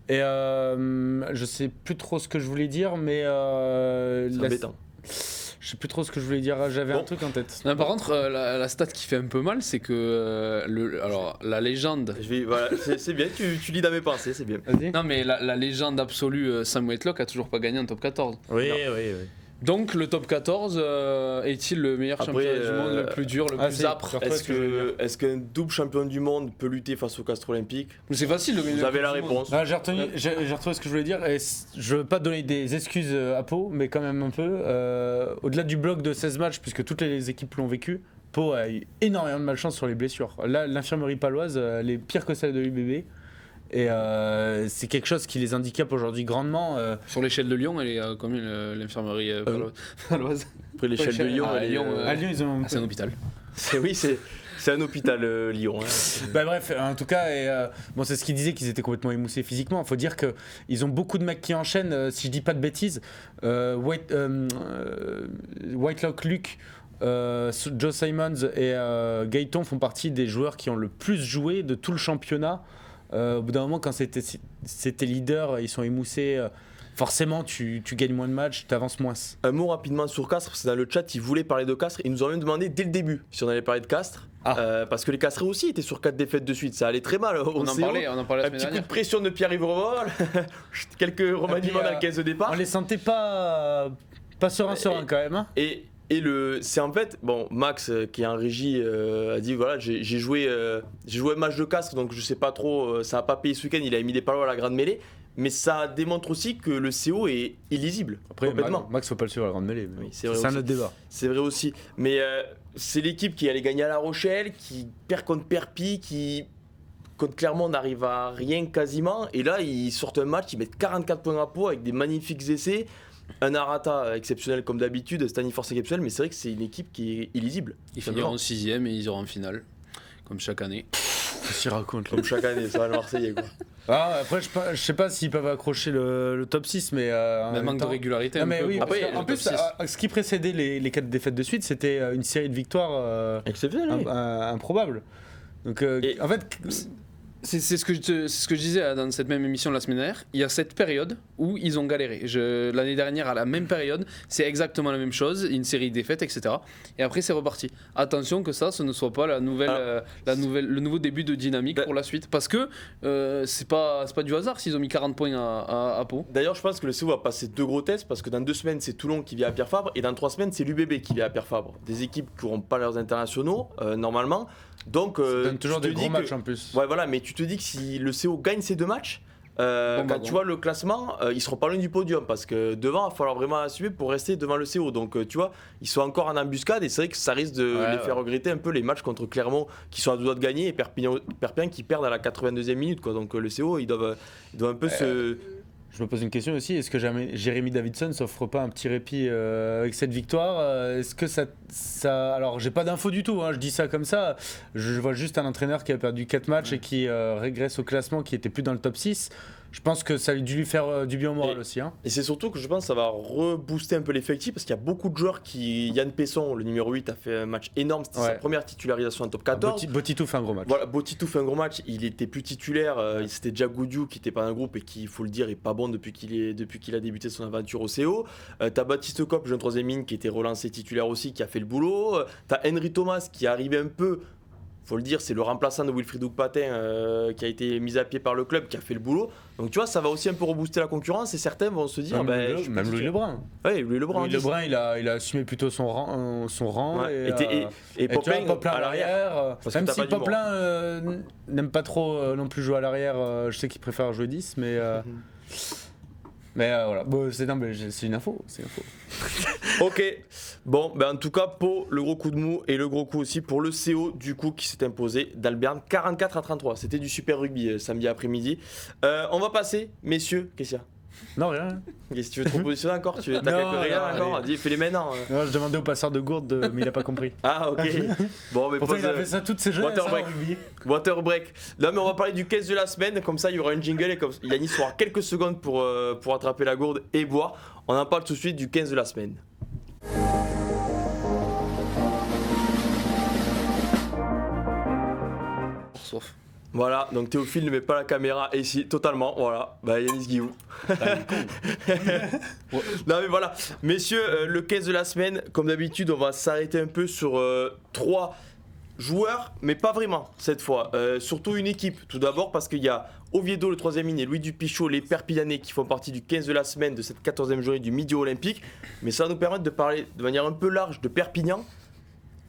Speaker 3: Et je sais plus trop ce que je voulais dire, mais
Speaker 1: c'est embêtant.
Speaker 3: Je sais plus trop ce que je voulais dire. J'avais un truc en tête.
Speaker 2: Non, par contre, la stat qui fait un peu mal, c'est que la légende.
Speaker 1: C'est bien. Tu lis dans mes pensées, c'est bien.
Speaker 3: Vas-y.
Speaker 2: Non, mais la légende absolue Sam Whitelock a toujours pas gagné en top 14.
Speaker 3: Oui.
Speaker 2: Donc le top 14 est-il le meilleur championnat du monde, le plus dur, le plus âpre?
Speaker 1: Est-ce qu'un double champion du monde peut lutter face au Castres Olympique?
Speaker 2: C'est facile de gagner.
Speaker 1: Vous avez la réponse.
Speaker 3: J'ai retrouvé ce que je voulais dire. Et je veux pas donner des excuses à Pau, mais quand même un peu. Au-delà du bloc de 16 matchs, puisque toutes les équipes l'ont vécu, Pau a eu énormément de malchance sur les blessures. Là, l'infirmerie paloise, elle est pire que celle de l'UBB. Et c'est quelque chose qui les handicape aujourd'hui grandement.
Speaker 2: Sur l'échelle de Lyon, elle est combien l'infirmerie paloise?
Speaker 1: Après l'échelle de Lyon,
Speaker 3: à Lyon, ils ont...
Speaker 2: c'est un hôpital.
Speaker 1: C'est un hôpital Lyon.
Speaker 3: Bref, en tout cas, c'est ce qu'ils disaient, qu'ils étaient complètement émoussés physiquement. Il faut dire qu'ils ont beaucoup de mecs qui enchaînent, si je dis pas de bêtises. Whitelock, Luc, Joe Simons et Gaëton font partie des joueurs qui ont le plus joué de tout le championnat. Au bout d'un moment, quand c'était leader, ils sont émoussés. Forcément, tu gagnes moins de matchs, tu avances moins.
Speaker 1: Un mot rapidement sur Castres, parce que dans le chat, ils voulaient parler de Castres. Ils nous ont même demandé dès le début si on allait parler de Castres. Parce que les Castres aussi étaient sur 4 défaites de suite. Ça allait très mal.
Speaker 2: On en parlait la
Speaker 1: un
Speaker 2: semaine
Speaker 1: petit coup de pression de Pierre-Yves Revol. Quelques remaniements dans le 15 de départ.
Speaker 3: On les sentait pas serein quand même. Hein.
Speaker 1: C'est en fait, Max qui est en régie a dit voilà, j'ai joué un match de Castres, donc je sais pas trop, ça a pas payé ce week-end, il a mis des palos à la grande mêlée. mais ça démontre aussi que le CO est illisible.
Speaker 3: Après, Max, faut pas le suivre à la grande mêlée.
Speaker 1: Oui,
Speaker 3: c'est un autre débat.
Speaker 1: C'est vrai aussi. Mais c'est l'équipe qui allait gagner à La Rochelle, qui perd contre Perpignan, qui contre Clermont n'arrive à rien quasiment. Et là, ils sortent un match, ils mettent 44 points à Pau avec des magnifiques essais. Un Arata exceptionnel comme d'habitude, Stani Force exceptionnel, mais c'est vrai que c'est une équipe qui est illisible.
Speaker 2: Ils finiront 6ème et ils iront en finale, comme chaque année.
Speaker 3: Qu'est-ce qu'il raconte
Speaker 1: comme chaque année, ça va le Marseillais quoi.
Speaker 3: Après, je sais pas s'ils peuvent accrocher le top 6, mais.
Speaker 2: Même manque de régularité.
Speaker 3: Mais oui, après, en plus, ce qui précédait les 4 défaites de suite, c'était une série de victoires improbable. Donc, en fait.
Speaker 2: C'est ce que je disais dans cette même émission la semaine dernière. Il y a cette période où ils ont galéré. L'année dernière, à la même période, c'est exactement la même chose, une série de défaites, etc. Et après, c'est reparti. Attention que ce ne soit pas le nouveau début de dynamique pour la suite. Parce que c'est pas du hasard s'ils ont mis 40 points à Pau.
Speaker 1: D'ailleurs, je pense que le CO va passer 2 gros tests parce que dans 2 semaines, c'est Toulon qui vient à Pierre Fabre et dans 3 semaines, c'est l'UBB qui vient à Pierre Fabre. Des équipes qui n'auront pas leurs internationaux, normalement. Donc,
Speaker 3: ça donne toujours des gros matchs en plus.
Speaker 1: Ouais, voilà, mais tu te dis que si le CO gagne ces 2 matchs, tu vois le classement, ils seront pas loin du podium parce que devant, il va falloir vraiment assumer pour rester devant le CO. Donc, tu vois, ils sont encore en embuscade et c'est vrai que ça risque de les faire regretter un peu les matchs contre Clermont qui sont à 2 doigts de gagner et Perpignan qui perdent à la 82e minute. Quoi. Donc, le CO, ils doivent un peu se.
Speaker 3: Je me pose une question aussi, est-ce que Jérémy Davidson s'offre pas un petit répit avec cette victoire Est-ce que ça... Alors j'ai pas d'infos du tout, je dis ça comme ça, je vois juste un entraîneur qui a perdu 4 matchs et qui régresse au classement, qui était plus dans le top 6. Je pense que ça a dû lui faire du bien au moral aussi.
Speaker 1: Et c'est surtout que je pense que ça va rebooster un peu l'effectif parce qu'il y a beaucoup de joueurs qui... Yann Pesson, le numéro 8, a fait un match énorme. C'était sa première titularisation en top 14.
Speaker 3: Botitou fait un gros match.
Speaker 1: Voilà, Botitou fait un gros match. Il était plus titulaire. C'était déjà Goudiou qui n'était pas dans le groupe et qui, il faut le dire, est pas bon depuis qu'il a débuté son aventure au CO. T'as Baptiste Kopp, jeune 3ème ligne, qui était relancé titulaire aussi, qui a fait le boulot. T'as Henry Thomas qui est arrivé un peu... Faut le dire, c'est le remplaçant de Wilfried Ougpatin qui a été mis à pied par le club, qui a fait le boulot. Donc tu vois, ça va aussi un peu rebooster la concurrence et certains vont se dire...
Speaker 3: Même Louis Lebrun.
Speaker 1: Oui, Louis Lebrun.
Speaker 3: Louis Lebrun, il a assumé plutôt son rang.
Speaker 1: Ouais. Et
Speaker 3: Poplin à l'arrière. Même si Poplin n'aime pas trop non plus jouer à l'arrière, je sais qu'il préfère jouer 10, mais... Mais voilà, c'est une info.
Speaker 1: Ok, bon, en tout cas, Pau, le gros coup de mou et le gros coup aussi pour le CO, du coup, qui s'est imposé d'Alberne 44-33. C'était du super rugby samedi après-midi. On va passer, messieurs, qu'est-ce qu'il y a ?
Speaker 3: Non, rien.
Speaker 1: Qu'est-ce que tu veux te propositionner encore? T'as quelques rires encore? Dis, fais les maintenant.
Speaker 3: Non, je demandais au passeur de gourde, mais il a pas compris.
Speaker 1: Ah, ok. Bon, mais
Speaker 3: pourtant, il a fait ça toutes ces jeunes.
Speaker 1: Water break. Non, mais on va parler du 15 de la semaine. Comme ça, il y aura un jingle et comme Yannis aura quelques secondes pour attraper la gourde et boire. On en parle tout de suite du 15 de la semaine.
Speaker 2: Sauf.
Speaker 1: Voilà, donc Théophile ne met pas la caméra ici, totalement, voilà, Yannis Guillou. Non mais voilà, messieurs, le 15 de la semaine, comme d'habitude, on va s'arrêter un peu sur 3 joueurs, mais pas vraiment cette fois, surtout une équipe, tout d'abord parce qu'il y a Oviedo, le 3ème ligne, et Louis Dupichot, les Perpignanais qui font partie du 15 de la semaine de cette 14e journée du Midi Olympique, mais ça va nous permettre de parler de manière un peu large de Perpignan.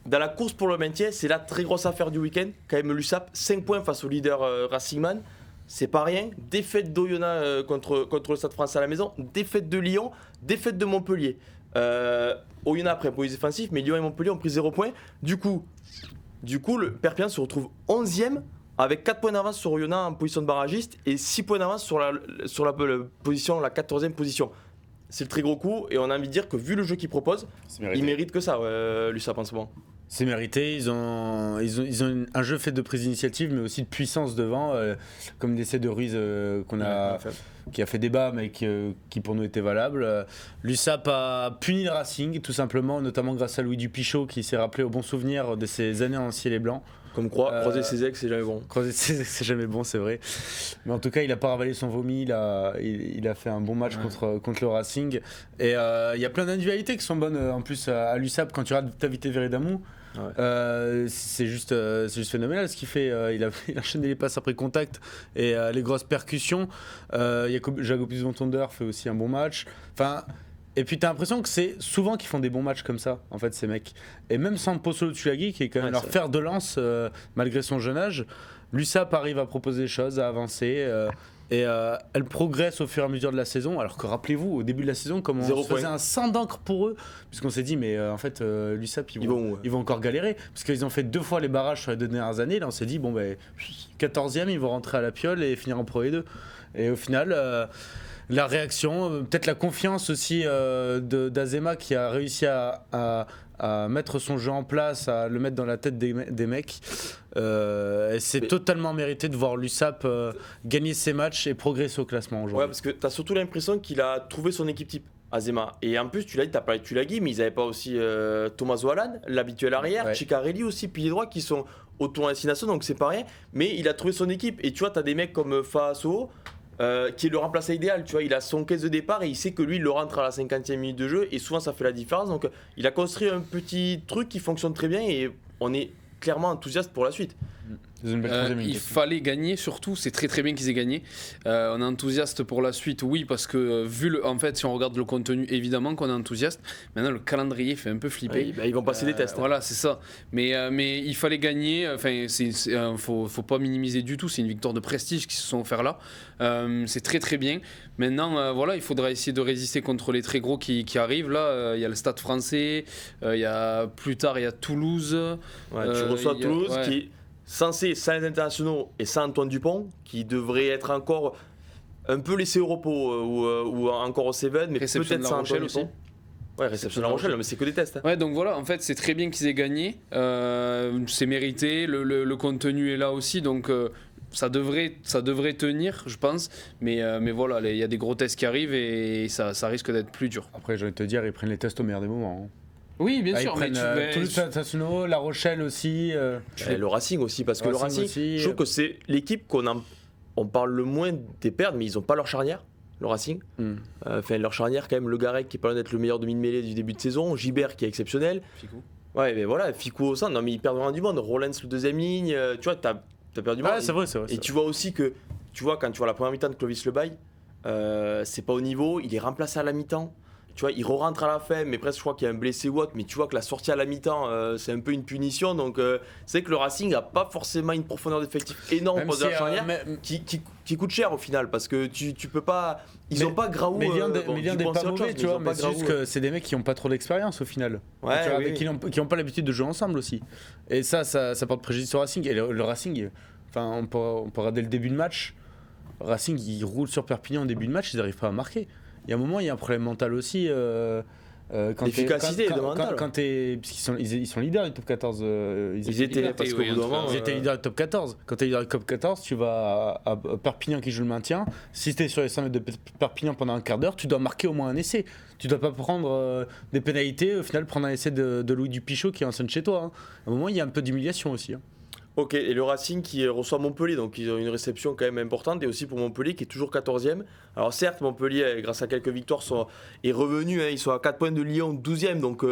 Speaker 1: Dans la course pour le maintien, c'est la très grosse affaire du week-end. Quand même, l'USAP, 5 points face au leader Racingman. C'est pas rien. Défaite d'Oyonnax contre le Stade français à la maison. Défaite de Lyon. Défaite de Montpellier. Oyonnax après un point défensif, mais Lyon et Montpellier ont pris 0 points. Du coup, le Perpignan se retrouve 11e avec 4 points d'avance sur Oyonnax en position de barragiste et 6 points d'avance sur la 14e position. C'est le très gros coup et on a envie de dire que vu le jeu qu'ils proposent, ils méritent que ça, l'USAP en ce moment.
Speaker 3: C'est mérité, ils ont un jeu fait de prise d'initiative mais aussi de puissance devant, comme l'essai de Ruiz qui a fait débat mais qui pour nous était valable. L'USAP a puni le Racing tout simplement, notamment grâce à Louis Dupichot qui s'est rappelé au bon souvenir de ses années en ciel et blanc.
Speaker 1: Comme quoi, croiser ses ex, c'est jamais bon.
Speaker 3: Croiser ses ex, c'est jamais bon, c'est vrai. Mais en tout cas, il a pas ravalé son vomi, il a fait un bon match contre le Racing. Et il y a plein d'individualités qui sont bonnes en plus à l'USAP quand tu regardes Tavité Veredamou. Ouais. C'est juste phénoménal ce qu'il fait. Il a enchaîné les passes après contact et les grosses percussions. Jacobus Vontonder fait aussi un bon match. Et puis t'as l'impression que c'est souvent qu'ils font des bons matchs comme ça, en fait, ces mecs. Et même sans Pozzolo Tulagi, qui est quand même leur fer de lance malgré son jeune âge, l'USAP arrive à proposer des choses, à avancer. Et elle progresse au fur et à mesure de la saison, alors que rappelez-vous, au début de la saison, comme on faisait un sang d'encre pour eux, puisqu'on s'est dit, mais en fait, l'USAP, ils vont encore galérer, parce qu'ils ont fait 2 fois les barrages sur les 2 dernières années, là on s'est dit, bon, 14e, ils vont rentrer à la piole et finir en Pro E2. Et au final, la réaction, peut-être la confiance aussi d'Azema qui a réussi à mettre son jeu en place, à le mettre dans la tête des mecs. C'est totalement mérité de voir l'USAP gagner ses matchs et progresser au classement aujourd'hui.
Speaker 1: Ouais, parce que tu as surtout l'impression qu'il a trouvé son équipe type, Azema. Et en plus, tu l'as dit, tu as parlé de Tulagi, mais ils n'avaient pas aussi Thomas Wallan, l'habituel arrière, Ciccarelli aussi, pilier droit, qui sont au tournoi destination, donc c'est pas rien. Mais il a trouvé son équipe. Et tu vois, tu as des mecs comme Faaso, qui est le remplaçant idéal, tu vois, il a son caisse de départ et il sait que lui il le rentre à la 50e minute de jeu et souvent ça fait la différence, donc il a construit un petit truc qui fonctionne très bien et on est clairement enthousiaste pour la suite.
Speaker 2: Il fallait gagner, surtout, c'est très très bien qu'ils aient gagné. On est enthousiaste pour la suite, oui, parce que en fait, si on regarde le contenu, évidemment qu'on est enthousiaste. Maintenant, le calendrier fait un peu flipper.
Speaker 1: Ils vont passer des tests.
Speaker 2: Voilà, c'est ça. Mais il fallait gagner. Enfin, faut pas minimiser du tout. C'est une victoire de prestige qui se sont offerts là. C'est très très bien. Maintenant, voilà, il faudra essayer de résister contre les très gros qui arrivent. Là, il y a le Stade Français. Plus tard, il y a Toulouse.
Speaker 1: Tu reçois Toulouse qui censé sans les internationaux et sans Antoine Dupont, qui devrait être encore un peu laissé au repos ou encore au Seven, mais peut-être sans Antoine aussi. Ouais, réception de La Rochelle, mais c'est que des tests.
Speaker 2: Ouais, donc voilà, en fait, c'est très bien qu'ils aient gagné. C'est mérité, le contenu est là aussi, donc ça devrait tenir, je pense. Mais voilà, il y a des gros tests qui arrivent et ça risque d'être plus dur.
Speaker 3: Après, j'ai envie de te dire, ils prennent les tests au meilleur des moments.
Speaker 2: Oui, bien sûr.
Speaker 3: Ils prennent Toulouse, Sassuolo, La Rochelle aussi.
Speaker 1: Le Racing aussi, parce que le Racing aussi, je trouve que c'est l'équipe on parle le moins des pertes, mais ils n'ont pas leur charnière, le Racing. Leur charnière, quand même, Le Garec qui est pas loin d'être le meilleur demi-mêlée du début de saison, Gibert qui est exceptionnel.
Speaker 2: Ficou.
Speaker 1: Ouais, mais voilà, Ficou au centre, non, mais ils perdent vraiment du monde. Rollins, le deuxième ligne, tu vois, t'as perdu du monde.
Speaker 3: C'est vrai.
Speaker 1: Et tu vois aussi que, quand tu vois la première mi-temps de Clovis Lebaille, c'est pas au niveau, il est remplacé à la mi-temps. Tu vois, il re-rentre à la fin, mais presque je crois qu'il y a un blessé ou autre, mais tu vois que la sortie à la mi-temps, c'est un peu une punition. Donc c'est que le Racing n'a pas forcément une profondeur d'effectif énorme pour de la charnière qui coûte cher au final, parce que tu peux pas. Ils n'ont pas Graou.
Speaker 3: Mais Lian n'est pas mauvais, tu vois, mais c'est juste que c'est des mecs qui n'ont pas trop d'expérience au final.
Speaker 1: Ouais,
Speaker 3: qui n'ont pas l'habitude de jouer ensemble aussi. Et ça porte préjudice au Racing. Et le Racing, on peut regarder le début de match. Racing, ils roulent sur Perpignan au début de match, ils n'arrivent pas à marquer. Il y a un moment, il y a un problème mental aussi.
Speaker 1: L'efficacité de mental.
Speaker 3: Puisqu'ils sont leaders du top 14.
Speaker 1: Ils étaient
Speaker 3: leaders du top 14. Quand tu es leader du top 14, tu vas à Perpignan qui joue le maintien. Si tu es sur les 100 mètres de Perpignan pendant un quart d'heure, tu dois marquer au moins un essai. Tu dois pas prendre des pénalités, au final prendre un essai de Louis Dupichot qui est en scène chez toi. À un moment, il y a un peu d'humiliation aussi.
Speaker 1: Ok, et le Racing qui reçoit Montpellier, donc ils ont une réception quand même importante, et aussi pour Montpellier qui est toujours 14e. Alors certes, Montpellier, grâce à quelques victoires, est revenu, ils sont à 4 points de Lyon, 12e, donc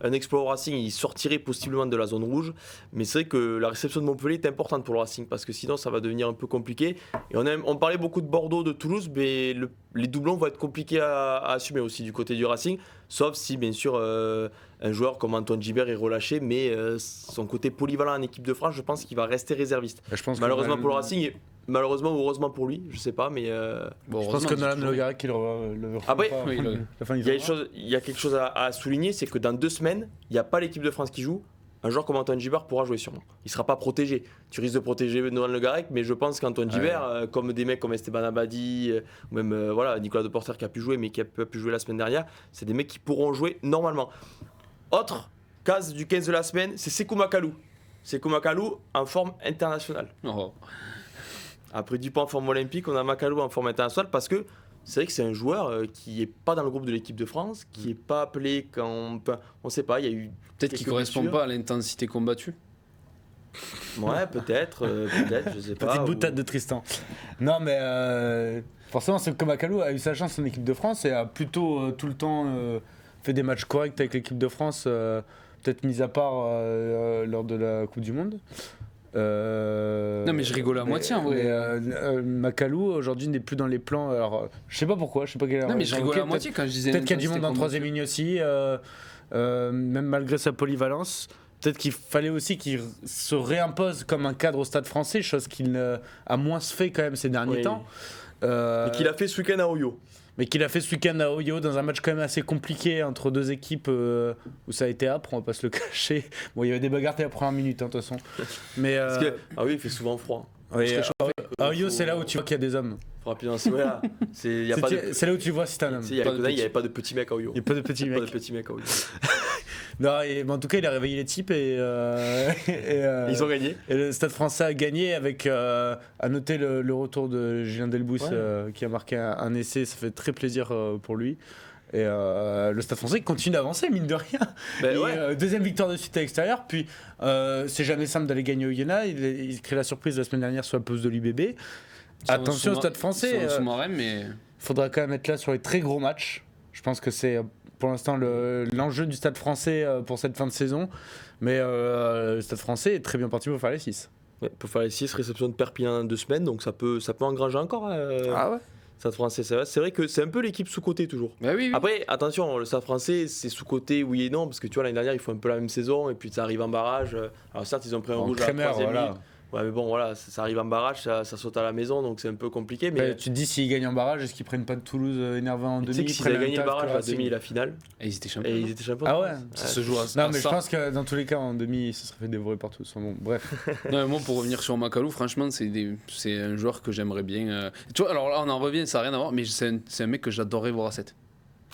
Speaker 1: un exploit au Racing, il sortirait possiblement de la zone rouge. Mais c'est vrai que la réception de Montpellier est importante pour le Racing, parce que sinon ça va devenir un peu compliqué. Et on parlait beaucoup de Bordeaux, de Toulouse, mais les doublons vont être compliqués à assumer aussi du côté du Racing, sauf si bien sûr un joueur comme Antoine Gibert est relâché, mais son côté polyvalent en équipe de France, je pense qu'il va rester réserviste. Malheureusement pour le Racing, malheureusement ou heureusement pour lui, je sais pas, mais
Speaker 3: je pense que Nolan Le Garec il le
Speaker 1: après, il y a quelque chose à souligner, c'est que dans 2 semaines, il n'y a pas l'équipe de France qui joue. Un joueur comme Antoine Gibert pourra jouer sûrement. Il ne sera pas protégé. Tu risques de protéger Nolan Le Garec, mais je pense qu'Antoine Gibert, comme des mecs comme Esteban Abadi, ou même Nicolas Deporter qui a pu jouer, mais qui a pas pu jouer la semaine dernière, c'est des mecs qui pourront jouer normalement. Autre case du 15 de la semaine, c'est Sekou Makalou. Sekou Makalou en forme internationale.
Speaker 2: Oh.
Speaker 1: Après Dupont en forme olympique, on a Makalou en forme internationale parce que c'est vrai que c'est un joueur qui n'est pas dans le groupe de l'équipe de France, qui n'est pas appelé quand on ne sait pas, il y a eu
Speaker 2: peut-être qu'il ne correspond pas à l'intensité combattue.
Speaker 1: Ouais, peut-être, je sais pas.
Speaker 3: Petite boutade de Tristan. Non, mais forcément, c'est que Makalou a eu sa chance en équipe de France et a plutôt tout le temps fait des matchs corrects avec l'équipe de France, peut-être mis à part lors de la Coupe du Monde.
Speaker 2: Non mais je rigole à moitié en vrai.
Speaker 3: Makalou aujourd'hui n'est plus dans les plans. Alors je sais pas pourquoi, je sais pas quelle.
Speaker 2: Non mais je rigole à moitié quand je disais.
Speaker 3: Peut-être qu'il y a du monde en troisième ligne aussi, même malgré sa polyvalence. Peut-être qu'il fallait aussi qu'il se réimpose comme un cadre au Stade Français, chose qu'il a moins fait quand même ces derniers temps.
Speaker 1: Et qu'il a fait ce week-end à Oyo.
Speaker 3: Mais qu'il a fait ce week-end à Oyo dans un match quand même assez compliqué entre deux équipes où ça a été âpre, on va pas se le cacher. Bon, il y avait des bagarres dès la première minute, de toute façon. Mais,
Speaker 1: ah oui, il fait souvent froid.
Speaker 3: Oui, à Oyo, c'est là où tu vois qu'il y a des hommes. C'est là où tu vois si t'es un homme.
Speaker 1: Il n'y avait pas de petits mecs à Oyo.
Speaker 3: Il n'y a pas de petits mecs. Non, en tout cas, il a réveillé les types et
Speaker 1: ils ont gagné.
Speaker 3: Et le Stade Français a gagné avec, à noter le retour de Julien Delbous qui a marqué un essai. Ça fait très plaisir pour lui. Et le Stade Français continue d'avancer, mine de rien. Deuxième victoire de suite à l'extérieur. Puis c'est jamais simple d'aller gagner au Yéna. Il crée la surprise la semaine dernière sur la pause de l'UBB. Attention au Stade Français.
Speaker 2: Mais
Speaker 3: faudra quand même être là sur les très gros matchs. Je pense que c'est pour l'instant l'enjeu du Stade Français pour cette fin de saison. Mais le Stade Français est très bien parti pour faire les 6.
Speaker 1: Ouais, pour faire les 6, réception de Perpignan en 2 semaines, donc ça peut engranger encore.
Speaker 3: Ah ouais.
Speaker 1: Stade Français, c'est vrai que c'est un peu l'équipe sous-cotée toujours.
Speaker 2: Bah oui.
Speaker 1: Après, attention, le Stade Français, c'est sous-coté, oui et non, parce que tu vois, l'année dernière, ils font un peu la même saison, et puis ça arrive en barrage. Alors certes, ils ont pris un rouge à la 3e minute. Ouais, mais bon, voilà, ça arrive en barrage, ça saute à la maison, donc c'est un peu compliqué. Mais
Speaker 3: tu te dis, s'ils gagnent en barrage, est-ce qu'ils prennent pas de Toulouse énervant en demi?
Speaker 1: Tu sais que s'ils avaient gagné le barrage, la demi et la finale.
Speaker 2: Et ils étaient champions.
Speaker 3: Ah ouais,
Speaker 2: ça se joue à
Speaker 3: non, mais je pense que dans tous les cas, en demi, ça serait fait dévorer par tous. Bon, bref.
Speaker 2: Non, moi, pour revenir sur Macalou, franchement, c'est un joueur que j'aimerais bien. Tu vois, alors là, on en revient, ça n'a rien à voir, mais c'est un mec que j'adorerais voir à 7.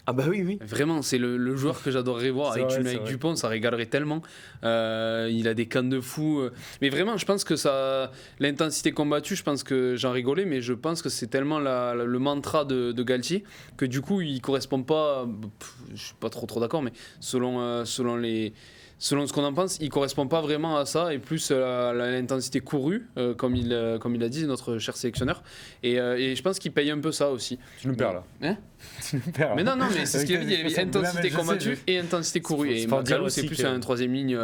Speaker 1: Ah bah oui.
Speaker 2: Vraiment, c'est le joueur que j'adorerais voir avec Dupont, ça régalerait tellement. Il a des cannes de fou. Mais vraiment, je pense que l'intensité combattue, je pense que j'en rigolais, mais je pense que c'est tellement le mantra de Galtier que du coup, il correspond pas. Je suis pas trop d'accord, mais selon ce qu'on en pense, il correspond pas vraiment à ça et plus à l'intensité courue, comme il a dit, notre cher sélectionneur. Et je pense qu'il paye un peu ça aussi.
Speaker 3: Tu nous perds là.
Speaker 2: Hein?
Speaker 3: Tu nous perds.
Speaker 2: Mais non, mais c'est ce qu'il a dit. Il y avait intensité combattue et intensité courue. Et Macalou, c'est plus un 3e ligne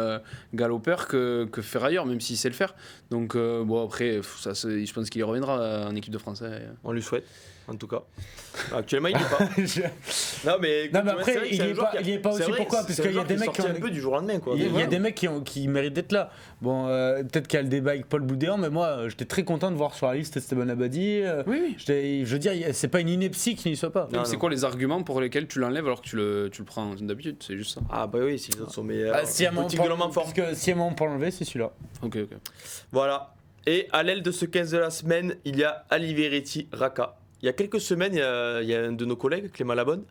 Speaker 2: galopeur que ferrailleur, même s'il sait le faire. Donc, bon, après, je pense qu'il y reviendra en équipe de France.
Speaker 1: On lui souhaite. En tout cas, actuellement il n'est pas. Non mais
Speaker 3: après il est pas aussi. Pourquoi? Parce qu'il y a des mecs qui
Speaker 1: un peu du jour au lendemain quoi.
Speaker 3: Il y a des mecs qui méritent d'être là. Bon, peut-être qu'il y a le débat avec Paul Boudéan, mais moi j'étais très content de voir sur la liste Esteban Abadi.
Speaker 2: Oui.
Speaker 3: Je veux dire, c'est pas une ineptie qu'il n'y soit pas.
Speaker 2: C'est quoi les arguments pour lesquels tu l'enlèves alors que tu le prends d'habitude? C'est juste ça.
Speaker 1: Ah bah oui, si les autres sont meilleurs.
Speaker 3: Si à un moment pour l'enlever, c'est celui-là.
Speaker 2: Ok.
Speaker 1: Voilà. Et à l'aile de ce 15 de la semaine, il y a Aliveretti Raka. Il y a quelques semaines, il y a un de nos collègues, Clément Labonne,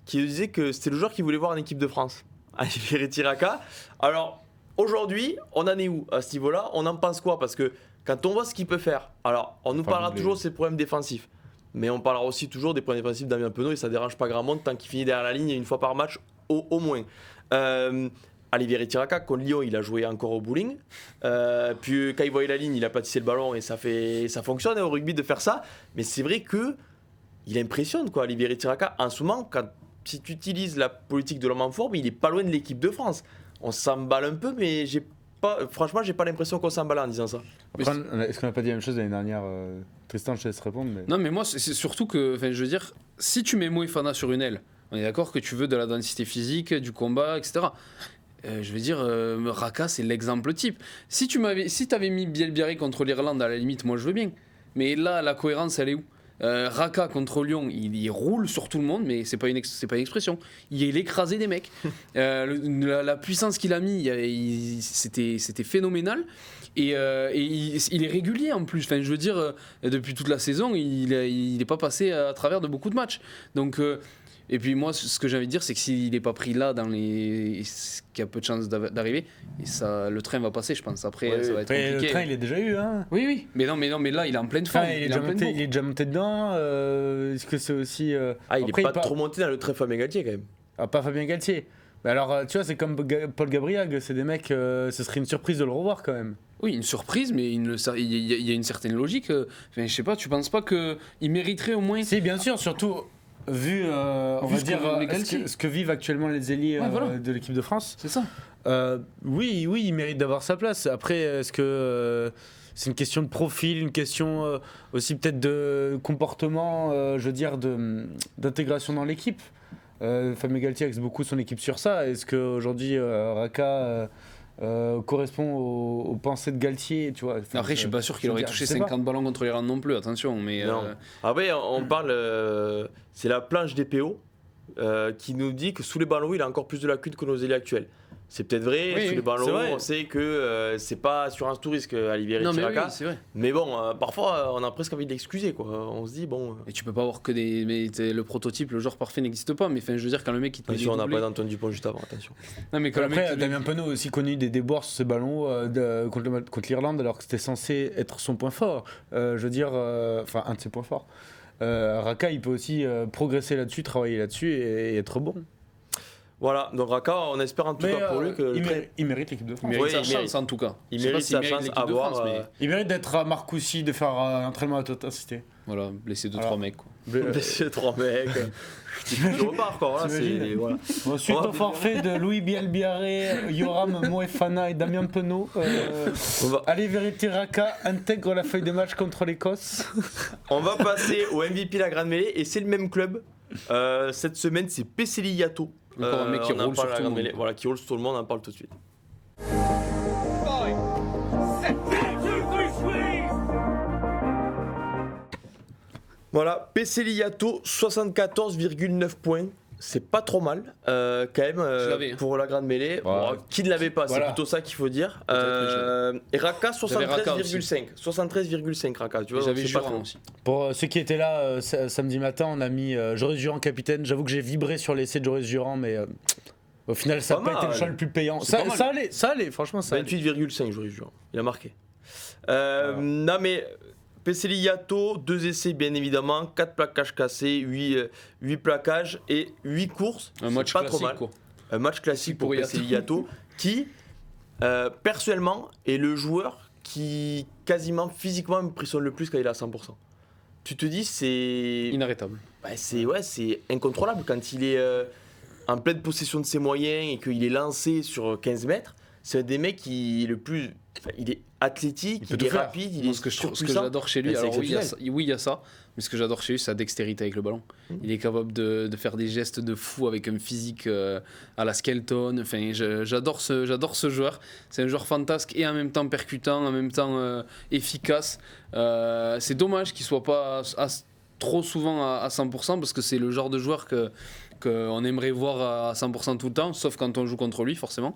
Speaker 1: qui disait que c'était le joueur qu'il voulait voir en équipe de France. Aliveretti Raka. Alors, aujourd'hui, on en est où à ce niveau-là? On en pense quoi? Parce que quand on voit ce qu'il peut faire, alors, on nous parlera toujours de ses problèmes défensifs, mais on parlera aussi toujours des problèmes défensifs d'Damien Penaud, et ça dérange pas grand monde tant qu'il finit derrière la ligne une fois par match, au moins. Aliveretti Raka, contre Lyon, il a joué encore au bowling. Puis quand il voyait la ligne, il a pâtissé le ballon et ça fonctionne au rugby de faire ça. Mais c'est vrai que il impressionne quoi, Aliveretti Raka. En ce moment, si tu utilises la politique de l'homme en forme, il est pas loin de l'équipe de France. On s'emballe un peu, mais franchement, j'ai pas l'impression qu'on s'emballe en disant ça.
Speaker 3: Est-ce qu'on n'a pas dit la même chose l'année dernière? Tristan, je te laisse répondre. Mais...
Speaker 2: Non, mais moi, c'est surtout que, je veux dire, si tu mets Moefana sur une aile, on est d'accord que tu veux de la densité physique, du combat, etc. Je veux dire, Raka, c'est l'exemple type. Si t'avais mis Bielbiarré contre l'Irlande, à la limite, moi je veux bien. Mais là, la cohérence, elle est où? Raka contre Lyon, il roule sur tout le monde, mais c'est pas une expression. Il écrasé des mecs. La puissance qu'il a mis, c'était phénoménal. Et il est régulier en plus. Enfin, je veux dire, depuis toute la saison, il n'est pas passé à travers de beaucoup de matchs. Donc. Et puis moi, ce que j'ai envie de dire, c'est que s'il n'est pas pris là, qu'il y a peu de chances d'arriver, le train va passer, je pense. Après, ça va être compliqué.
Speaker 3: Le train, il est déjà eu, hein.
Speaker 2: Oui. Mais là, il est en pleine forme.
Speaker 3: Il est déjà monté dedans. Est-ce que c'est aussi...
Speaker 1: il n'est pas trop monté dans le train Fabien Galtier, quand même.
Speaker 3: Ah, pas Fabien Galtier. Mais alors, tu vois, c'est comme Paul Gabriag. C'est des mecs... ce serait une surprise de le revoir, quand même.
Speaker 2: Oui, une surprise, mais il y a une certaine logique. Enfin, je sais pas, tu penses pas qu'il mériterait au moins...
Speaker 3: Si, bien sûr, surtout... Vu, on va dire, ce que vivent actuellement les ailiers de l'équipe de France.
Speaker 2: C'est ça.
Speaker 3: Oui, il mérite d'avoir sa place. Après, est-ce que c'est une question de profil, une question aussi peut-être de comportement, je veux dire, d'intégration dans l'équipe? Fabien Galtier axe beaucoup son équipe sur ça. Est-ce qu'aujourd'hui, Raka correspond aux pensées de Galtier, tu vois.
Speaker 2: Enfin, après, je suis pas sûr qu'il aurait touché 50 ballons contre l'Irlande non plus, attention. Mais
Speaker 1: Après, on parle, c'est la planche des PO qui nous dit que sous les ballons, il a encore plus de lacunes que nos ailiers actuels. C'est peut-être vrai, sous les ballons, on sait que c'est pas assurance tout risque Alivieri Raka. Mais bon, parfois on a presque envie de l'excuser, quoi. On se dit bon.
Speaker 2: Et tu peux pas avoir que des. Mais le prototype, le joueur parfait n'existe pas. Mais je veux dire, quand le mec il te met.
Speaker 1: On n'a pas d'Antoine Dupont juste avant, attention.
Speaker 3: Non, mais après, Damien Penaud a aussi connu des déboires sur ces ballons contre l'Irlande, alors que c'était censé être son point fort. Je veux dire, enfin, un de ses points forts. Raka, il peut aussi progresser là-dessus, travailler là-dessus et être bon.
Speaker 1: Voilà, donc Raka, on espère en tout cas pour lui que.
Speaker 3: Il mérite l'équipe de France.
Speaker 2: Il mérite sa chance en tout cas.
Speaker 1: Il mérite sa chance à voir.
Speaker 3: Il mérite d'être à Marcoussis, de faire un entraînement à toute intensité.
Speaker 2: Voilà, blesser 2-3 mecs.
Speaker 1: Blesser 3 mecs. Je repars encore. Voilà.
Speaker 3: Suite au forfait de Louis Bielbiaré, Yoram Moefana et Damien Penaud, Alivieri Raka intègre la feuille de match contre l'Écosse.
Speaker 1: On va passer au MVP la Grande Mêlée et c'est le même club. Cette semaine, c'est Peseli Yato.
Speaker 2: Encore un mec qui roule sur tout le monde.
Speaker 1: Voilà, qui roule sur tout le monde, on en parle tout de suite. Voilà, Peseli Yato, 74,9 points. C'est pas trop mal, quand même, pour la Grande Mêlée. Bon, qui ne l'avait pas, c'est plutôt ça qu'il faut dire. Et Raka, 73,5. 73,5 Raka, tu vois,
Speaker 2: j'avais Jurand aussi.
Speaker 3: Pour ceux qui étaient là samedi matin, on a mis Joris Jurand capitaine. J'avoue que j'ai vibré sur l'essai de Joris Jurand, mais au final, ça n'a pas été le choix le plus payant. Ça allait, franchement, ça
Speaker 1: 28,5 Joris Jurand, il a marqué. Non, mais. Peseli Yato, 2 essais bien évidemment, 4 plaquages cassés, 8 plaquages et 8 courses.
Speaker 2: Un match
Speaker 1: pas
Speaker 2: classique,
Speaker 1: trop mal.
Speaker 2: Quoi.
Speaker 1: Un match classique pour Peseli Yato qui, personnellement, est le joueur qui quasiment physiquement m'impressionne le plus quand il est à 100%. Tu te dis, c'est.
Speaker 2: Inarrêtable.
Speaker 1: C'est incontrôlable quand il est en pleine possession de ses moyens et qu'il est lancé sur 15 mètres. C'est un des mecs qui est le plus. Il est athlétique, il est rapide, il est surpuissant.
Speaker 2: Ce que j'adore chez lui, alors oui, il y a ça, mais ce que j'adore chez lui, c'est sa dextérité avec le ballon. Il est capable de faire des gestes de fou avec un physique à la Skelton. Enfin, j'adore ce joueur. C'est un joueur fantasque et en même temps percutant, en même temps efficace. C'est dommage qu'il soit pas trop souvent à 100% parce que c'est le genre de joueur qu'on aimerait voir à 100% tout le temps, sauf quand on joue contre lui forcément.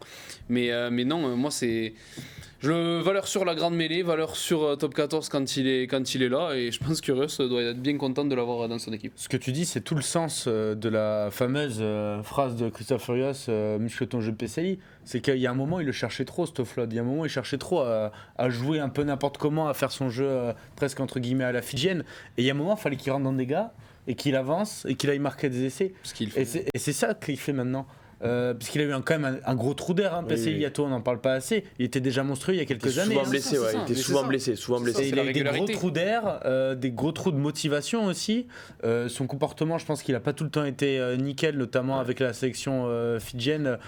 Speaker 2: Mais non, moi c'est valeur sur la Grande Mêlée, valeur sur top 14 quand il est là, et je pense que Russ doit être bien content de l'avoir dans son équipe.
Speaker 3: Ce que tu dis, c'est tout le sens de la fameuse phrase de Christophe Furios, muscle ton jeu Peseli. C'est qu'il y a un moment, il le cherchait trop, Stofflod. Il y a un moment, il cherchait trop à jouer un peu n'importe comment, à faire son jeu presque entre guillemets à la fidjienne. Et il y a un moment, il fallait qu'il rentre dans des gars et qu'il avance et qu'il aille marquer des essais. Et c'est ça qu'il fait maintenant. Puisqu'il a eu quand même un gros trou d'air, Peseli Yato, on n'en parle pas assez. Il était déjà monstrueux il y a quelques années.
Speaker 1: Il était souvent blessé.
Speaker 3: Et il a eu des gros trous d'air, des gros trous de motivation aussi. Son comportement, je pense qu'il n'a pas tout le temps été nickel, notamment avec la sélection fidjienne.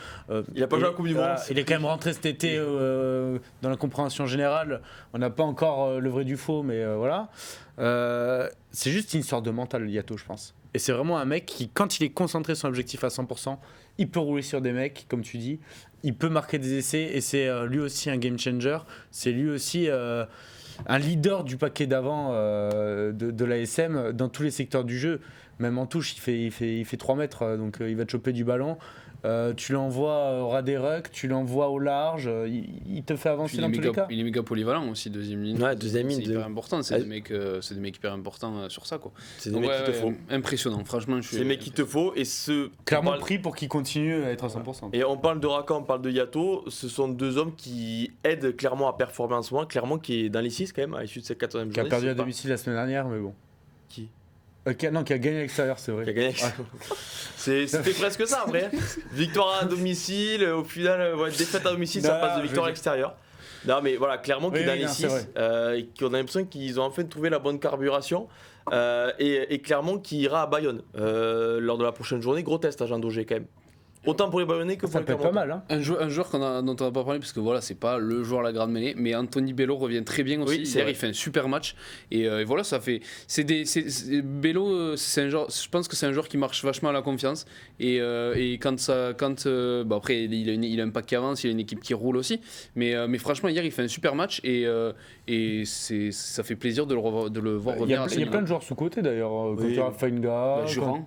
Speaker 1: Il n'a pas joué à la Coupe du Monde.
Speaker 3: Il est quand même rentré cet été dans la compréhension générale. On n'a pas encore le vrai du faux, mais voilà. C'est juste une histoire de mental, Yato, je pense. Et c'est vraiment un mec qui, quand il est concentré sur l'objectif à 100%, il peut rouler sur des mecs, comme tu dis. Il peut marquer des essais et c'est lui aussi un game changer. C'est lui aussi un leader du paquet d'avant de l'ASM dans tous les secteurs du jeu. Même en touche, il fait 3 mètres, donc il va te choper du ballon. Tu l'envoies au ras des rucks, tu l'envoies au large, il te fait avancer dans tous les cas.
Speaker 2: Il est méga polyvalent aussi, deuxième ligne.
Speaker 1: Ouais, deuxième ligne.
Speaker 2: C'est hyper important, c'est des mecs hyper importants sur ça, quoi.
Speaker 1: C'est des mecs qu'il te faut.
Speaker 2: Impressionnant, franchement.
Speaker 1: C'est des mecs qu'il te faut et
Speaker 3: clairement pris pour qu'ils continuent à être à 100%.
Speaker 1: Et on parle de Raka, on parle de Yato, ce sont 2 hommes qui aident clairement à performer en ce moment, clairement qui est dans les 6 quand même, à l'issue de cette 4e journée.
Speaker 3: Qui a perdu à domicile la semaine dernière, mais bon.
Speaker 1: Qui
Speaker 3: qui a gagné à l'extérieur, c'est vrai.
Speaker 1: Qui a gagné à l'extérieur. C'était presque ça, après. Victoire à domicile, au final, défaite à domicile, ça passe de victoire à l'extérieur. Non, mais voilà, clairement, qu'il est dans les 6, et qu'on a l'impression qu'ils ont enfin trouvé la bonne carburation. Et clairement, qu'il ira à Bayonne lors de la prochaine journée. Gros test à Jean Daugé, quand même. Autant pour les ballonnés que pour les
Speaker 3: Clermontois. Ça peut être pas mal.
Speaker 2: Un joueur dont on n'a pas parlé, parce que voilà, c'est pas le joueur à la grande mêlée, mais Anthony Bello revient très bien aussi. Hier, il fait un super match. Et voilà, ça fait. Bello, c'est un joueur, je pense que c'est un joueur qui marche vachement à la confiance. Et après, il a un pack qui avance, il a une équipe qui roule aussi. Mais franchement, hier, il fait un super match. Et ça fait plaisir de le voir revenir à ce niveau.
Speaker 3: Il y a plein de joueurs sous-côté d'ailleurs. Quand tu as Fainga,
Speaker 2: Jurand.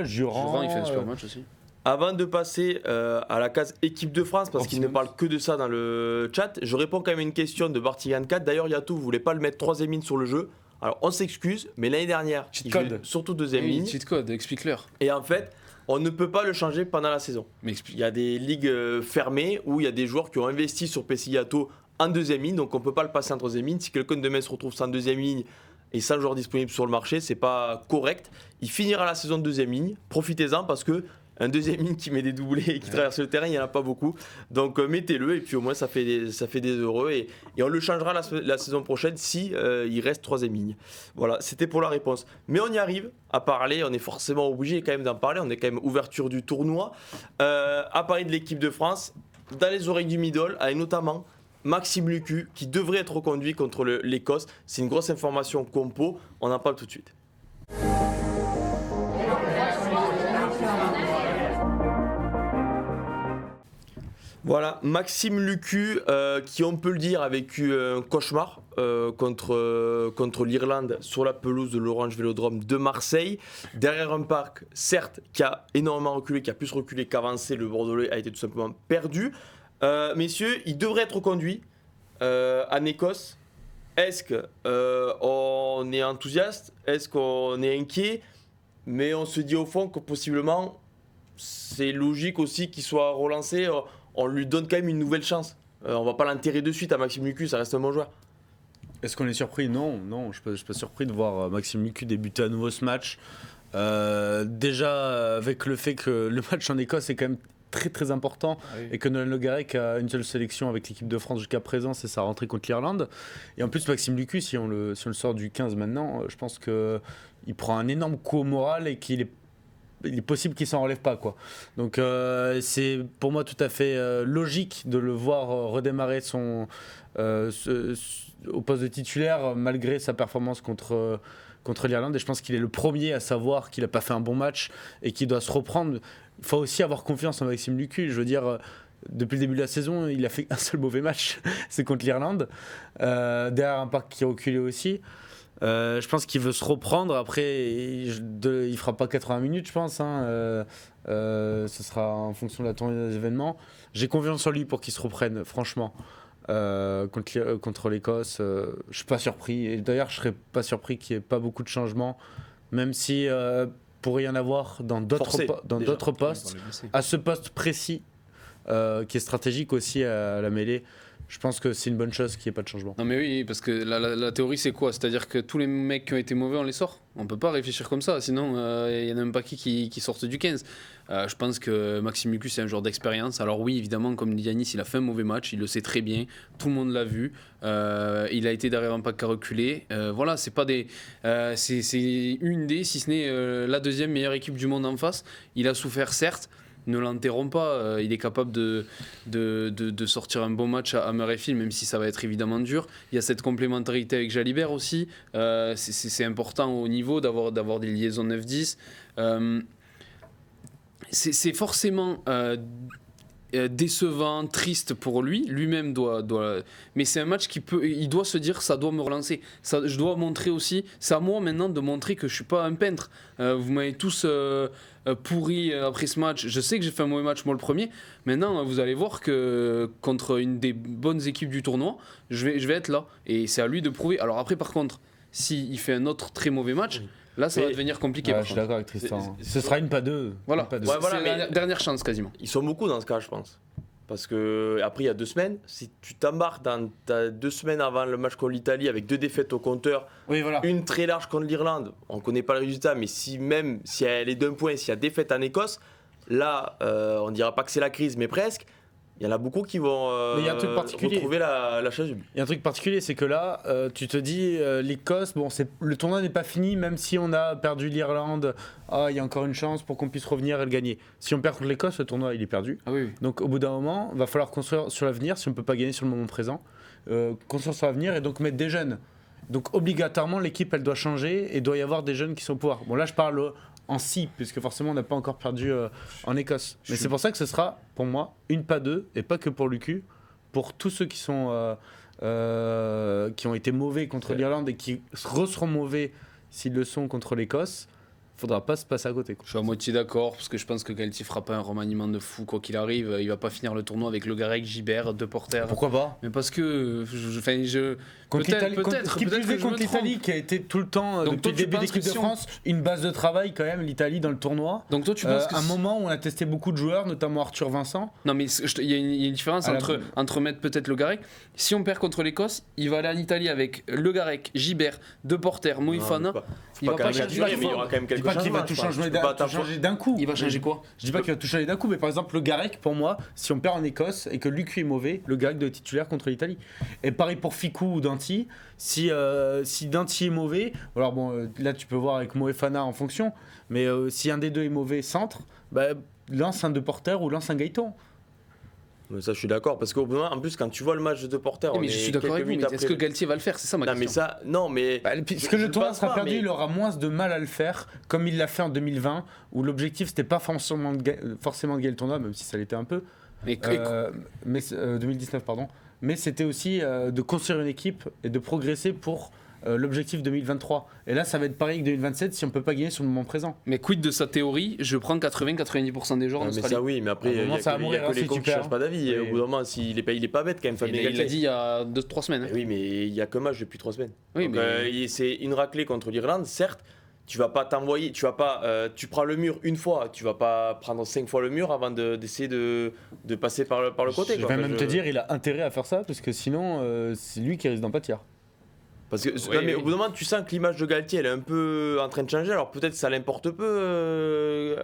Speaker 3: Jurand,
Speaker 2: il fait un super match aussi.
Speaker 1: Avant de passer à la case équipe de France, parce qu'il ne parle que de ça dans le chat, je réponds quand même à une question de Bartigan4. D'ailleurs, Yatou, vous voulez pas le mettre 3ème ligne sur le jeu. Alors, on s'excuse, mais l'année dernière, il jouait surtout 2ème ligne.
Speaker 2: Cheat code, explique-leur.
Speaker 1: Et en fait, on ne peut pas le changer pendant la saison. Il y a des ligues fermées où il y a des joueurs qui ont investi sur PC Yato en 2ème ligne, donc on ne peut pas le passer en 3ème ligne. Si quelqu'un demain se retrouve sans 2ème ligne et sans joueur disponible sur le marché, c'est pas correct. Il finira la saison de 2ème ligne. Profitez-en parce que un 2ème ligne qui met des doublés et qui traverse le terrain, il n'y en a pas beaucoup. Donc mettez-le et puis au moins ça fait des heureux. Et on le changera la saison prochaine si il reste 3ème ligne. Voilà, c'était pour la réponse. Mais on y arrive à parler, on est forcément obligé quand même d'en parler. On est quand même ouverture du tournoi. À parler de l'équipe de France, dans les oreilles du middle, avec notamment Maxime Lucu qui devrait être reconduit contre l'Écosse. C'est une grosse information compo, on en parle tout de suite. Voilà, Maxime Lucu, qui on peut le dire a vécu un cauchemar contre l'Irlande sur la pelouse de l'Orange Vélodrome de Marseille. Derrière un parc, certes, qui a énormément reculé, qui a plus reculé qu'avancé, le Bordelais a été tout simplement perdu. Messieurs, il devrait être reconduit en Écosse. Est-ce qu'on est enthousiaste? Est-ce qu'on est inquiet? Mais on se dit au fond que possiblement, c'est logique aussi qu'il soit relancé. On lui donne quand même une nouvelle chance. On va pas l'enterrer de suite à Maxime Lucu, ça reste un bon joueur.
Speaker 3: Est-ce qu'on est surpris? Non, je suis pas surpris de voir Maxime Lucu débuter à nouveau ce match. Déjà, avec le fait que le match en Écosse est quand même très très important et que Nolan Le Garec a une seule sélection avec l'équipe de France jusqu'à présent, c'est sa rentrée contre l'Irlande. Et en plus, Maxime Lucu, si on le sort du 15 maintenant, je pense qu'il prend un énorme coup au moral et qu'il est possible qu'il s'en relève pas, quoi. Donc c'est pour moi tout à fait logique de le voir redémarrer au poste de titulaire malgré sa performance contre l'Irlande, et je pense qu'il est le premier à savoir qu'il n'a pas fait un bon match et qu'il doit se reprendre. Il faut aussi avoir confiance en Maxime Lucu. Je veux dire, depuis le début de la saison, il a fait un seul mauvais match, c'est contre l'Irlande, derrière un parc qui reculait aussi. Je pense qu'il veut se reprendre. Après, il fera pas 80 minutes, je pense. Ce sera en fonction de la tournée des événements. J'ai confiance en lui pour qu'il se reprenne, franchement. Contre l'Écosse, je suis pas surpris. Et d'ailleurs, je serais pas surpris qu'il n'y ait pas beaucoup de changements, même si pourrait y en avoir dans d'autres postes. À ce poste précis, qui est stratégique aussi à la mêlée. Je pense que c'est une bonne chose qu'il n'y ait pas de changement.
Speaker 2: Non mais oui, parce que la théorie c'est quoi? C'est-à-dire que tous les mecs qui ont été mauvais on les sort? On peut pas réfléchir comme ça, sinon il y en a même pas qui sortent du 15. Je pense que Maxime Lucu c'est un joueur d'expérience. Alors oui, évidemment, comme dit Yanis, il a fait un mauvais match, il le sait très bien, tout le monde l'a vu. Il a été derrière un pack à reculer. Voilà, c'est pas c'est une des, si ce n'est la deuxième meilleure équipe du monde en face. Il a souffert certes. Ne l'enterrons pas, il est capable de sortir un bon match à Murrayfield, même si ça va être évidemment dur. Il y a cette complémentarité avec Jalibert aussi, c'est important au niveau d'avoir des liaisons 9-10. C'est forcément décevant, triste pour lui-même mais c'est un match il doit se dire ça doit me relancer, je dois montrer aussi, c'est à moi maintenant de montrer que je suis pas un peintre. Vous m'avez tous pourri après ce match, je sais que j'ai fait un mauvais match moi le premier, maintenant vous allez voir que contre une des bonnes équipes du tournoi je vais être là, et c'est à lui de prouver. Alors après par contre s'il fait un autre très mauvais match, là, ça va devenir compliqué.
Speaker 3: Je suis d'accord avec Tristan. Ce sera une pas deux.
Speaker 2: Voilà, c'est la dernière chance quasiment.
Speaker 1: Ils sont beaucoup dans ce cas, je pense. Parce que après, il y a 2 semaines, si tu t'embarques dans 2 semaines avant le match contre l'Italie avec 2 défaites au compteur, une très large contre l'Irlande, on ne connaît pas le résultat, mais si elle est d'un point, s'il y a défaite en Écosse, là, on ne dira pas que c'est la crise, mais presque. il y en a beaucoup qui vont retrouver la chasuble.
Speaker 3: Il y a un truc particulier, c'est que là, tu te dis, l'Écosse, le tournoi n'est pas fini, même si on a perdu l'Irlande, il y a encore une chance pour qu'on puisse revenir et le gagner. Si on perd contre l'Écosse, le tournoi, il est perdu.
Speaker 2: Ah oui.
Speaker 3: Donc au bout d'un moment, il va falloir construire sur l'avenir, si on ne peut pas gagner sur le moment présent, construire sur l'avenir et donc mettre des jeunes. Donc obligatoirement, l'équipe, elle doit changer et il doit y avoir des jeunes qui sont au pouvoir. Bon, là, je parle en si, puisque forcément, on n'a pas encore perdu en Écosse. Mais c'est pour ça que ce sera, pour moi, une pas deux, et pas que pour l'UQ, pour tous ceux qui ont été mauvais contre l'Irlande et qui seront mauvais s'ils le sont contre l'Écosse. Faudra pas se passer à côté.
Speaker 2: Je suis à moitié d'accord, parce que je pense que Galtier fera pas un remaniement de fou, quoi qu'il arrive. Il va pas finir le tournoi avec Le Garec, Gibert, De Porter.
Speaker 3: Pourquoi pas?
Speaker 2: Mais parce que.
Speaker 3: Contre l'Italie, qui a été tout le temps, depuis le début de l'équipe de France, une base de travail quand même, l'Italie dans le tournoi.
Speaker 2: Donc toi, tu penses
Speaker 3: un moment où on a testé beaucoup de joueurs, notamment Arthur Vincent.
Speaker 2: Non, mais il y a une différence entre mettre peut-être Le Garec. Si on perd contre l'Écosse, il va aller en Italie avec Le Garec, Gibert, De Porter, Moïfana.
Speaker 1: Il va pas changer, mais il y aura quand même quelques changements.
Speaker 3: Qu'il va tout changer d'un coup.
Speaker 2: Il va changer quoi?
Speaker 3: Je dis pas qu'il va tout changer d'un coup, mais par exemple, Le Garec, pour moi, si on perd en Écosse et que l'UQ est mauvais, Le Garec doit être titulaire contre l'Italie. Et pareil pour Ficou ou Danty. Si Danty est mauvais, alors bon, là tu peux voir avec Moefana en fonction, mais si un des deux est mauvais centre, lance un De Porter ou lance un Gaëtan.
Speaker 1: Mais ça, je suis d'accord, parce qu'au bout d'un moment, en plus, quand tu vois le match de Porter,
Speaker 2: mais je suis d'accord avec vous, mais est-ce que Galtier va le faire? C'est ça ma question.
Speaker 3: Puisque le tournoi sera perdu, il aura moins de mal à le faire, comme il l'a fait en 2020, où l'objectif c'était pas forcément de gagner le tournoi, même si ça l'était un peu. Mais 2019, pardon. Mais c'était aussi de construire une équipe et de progresser pour l'objectif 2023. Et là, ça va être pareil que 2027 si on peut pas gagner sur le moment présent.
Speaker 2: Mais quid de sa théorie? Je prends 80-90% des joueurs en Australie.
Speaker 1: Mais ça, oui, mais après, il y a que les cons qui changent pas d'avis. Oui. Au bout d'un moment, il est pas bête quand même.
Speaker 2: Il l'a dit il y a 2-3 semaines. Hein.
Speaker 1: Oui, mais il y a que match depuis 3 semaines.
Speaker 2: Oui,
Speaker 1: donc, c'est une raclée contre l'Irlande, certes. Tu vas pas t'envoyer, tu prends le mur une fois, tu vas pas prendre 5 fois le mur avant d'essayer de passer par le côté.
Speaker 3: Je vais même te dire, il a intérêt à faire ça, parce que sinon, c'est lui qui risque d'en pâtir.
Speaker 1: Parce que mais au bout d'un moment, tu sens que l'image de Galtier, elle est un peu en train de changer. Alors peut-être que ça l'importe peu,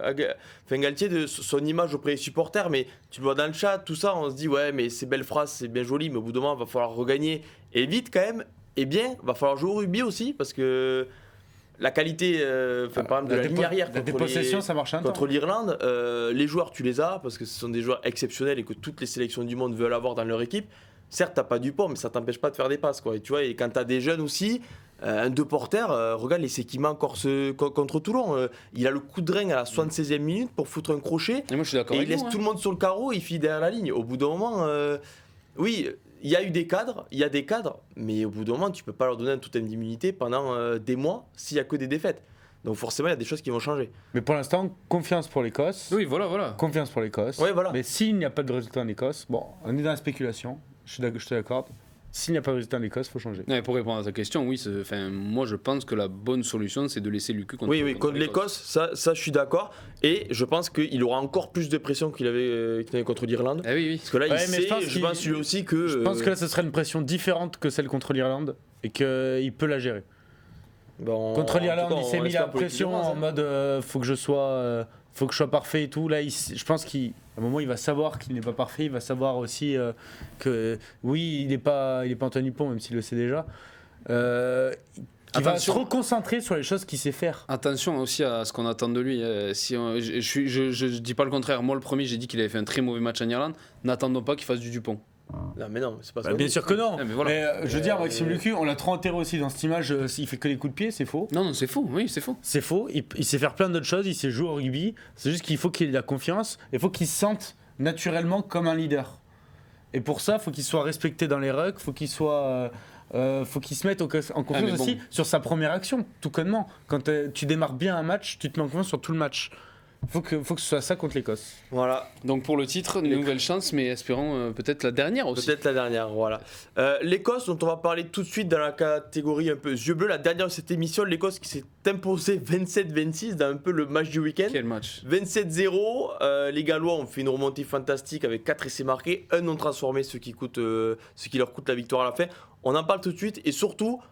Speaker 1: Galtier, de son image auprès des supporters, mais tu le vois dans le chat, tout ça, on se dit ouais, mais ces belles phrases, c'est bien joli, mais au bout d'un moment, il va falloir regagner et vite quand même. Et bien, il va falloir jouer au rugby aussi, parce que la qualité par exemple de la ligne arrière contre l'Irlande, les joueurs tu les as parce que ce sont des joueurs exceptionnels et que toutes les sélections du monde veulent avoir dans leur équipe. Certes t'as pas Dupont, mais ça t'empêche pas de faire des passes, quoi. Et tu vois, et quand t'as des jeunes aussi, un De Porter, regarde l'essai qu'il met encore contre Toulon, il a le coup de rein à la 76e minute pour foutre un crochet
Speaker 2: et moi, je suis d'accord
Speaker 1: il laisse tout le monde sur le carreau et il finit derrière la ligne. Au bout d'un moment, oui, il y a des cadres, mais au bout d'un moment, tu peux pas leur donner un totem d'immunité pendant des mois s'il y a que des défaites. Donc forcément, il y a des choses qui vont changer.
Speaker 3: Mais pour l'instant, confiance pour l'Écosse.
Speaker 2: Oui, voilà.
Speaker 3: Confiance pour l'Écosse.
Speaker 1: Ouais, voilà.
Speaker 3: Mais s'il n'y a pas de résultat en Écosse, bon, on est dans la spéculation. Je te l'accorde. S'il n'y a pas de résultat en Écosse, il faut changer.
Speaker 2: Ouais, pour répondre à ta question, oui, moi je pense que la bonne solution, c'est de laisser l'UQ contre
Speaker 1: l'Écosse, ça je suis d'accord. Et je pense qu'il aura encore plus de pression qu'il avait contre l'Irlande.
Speaker 2: Ah oui.
Speaker 1: Parce que là, je pense lui aussi que...
Speaker 3: Je pense que là, ce serait une pression différente que celle contre l'Irlande et qu'il peut la gérer. Contre l'Irlande, il s'est mis la pression en mode faut que je sois parfait et tout. Là, je pense qu'à un moment, il va savoir qu'il n'est pas parfait. Il va savoir aussi que oui, il n'est pas Antoine Dupont, même s'il le sait déjà. Il va se reconcentrer sur les choses qu'il sait faire.
Speaker 2: Attention aussi à ce qu'on attend de lui. Je dis pas le contraire. Moi, le premier, j'ai dit qu'il avait fait un très mauvais match en Irlande. N'attendons pas qu'il fasse du Dupont.
Speaker 1: Non mais non, c'est pas ça.
Speaker 3: Bien sûr que non. Mais je veux dire, Maxime Lucu, on l'a trop enterré aussi dans cette image. Il fait que les coups de pied, c'est faux.
Speaker 2: Non, c'est faux. Oui, c'est faux.
Speaker 3: C'est faux. Il sait faire plein d'autres choses. Il sait jouer au rugby. C'est juste qu'il faut qu'il ait de la confiance. Il faut qu'il se sente naturellement comme un leader. Et pour ça, il faut qu'il soit respecté dans les rucks. Faut qu'il se mette en confiance aussi sur sa première action, tout connement. Quand tu démarres bien un match, tu te mets en confiance sur tout le match. Faut que ce soit ça contre l'Écosse.
Speaker 1: Voilà.
Speaker 2: Donc pour le titre, une nouvelle chance, mais espérons peut-être la dernière aussi.
Speaker 1: Peut-être la dernière, voilà. L'Écosse, dont on va parler tout de suite dans la catégorie un peu yeux bleus, la dernière de cette émission, l'Écosse qui s'est imposée 27-26 dans un peu le match du week-end.
Speaker 2: Quel match?
Speaker 1: 27-0, les Gallois ont fait une remontée fantastique avec 4 essais marqués, un non transformé, ce qui leur coûte la victoire à la fin. On en parle tout de suite et surtout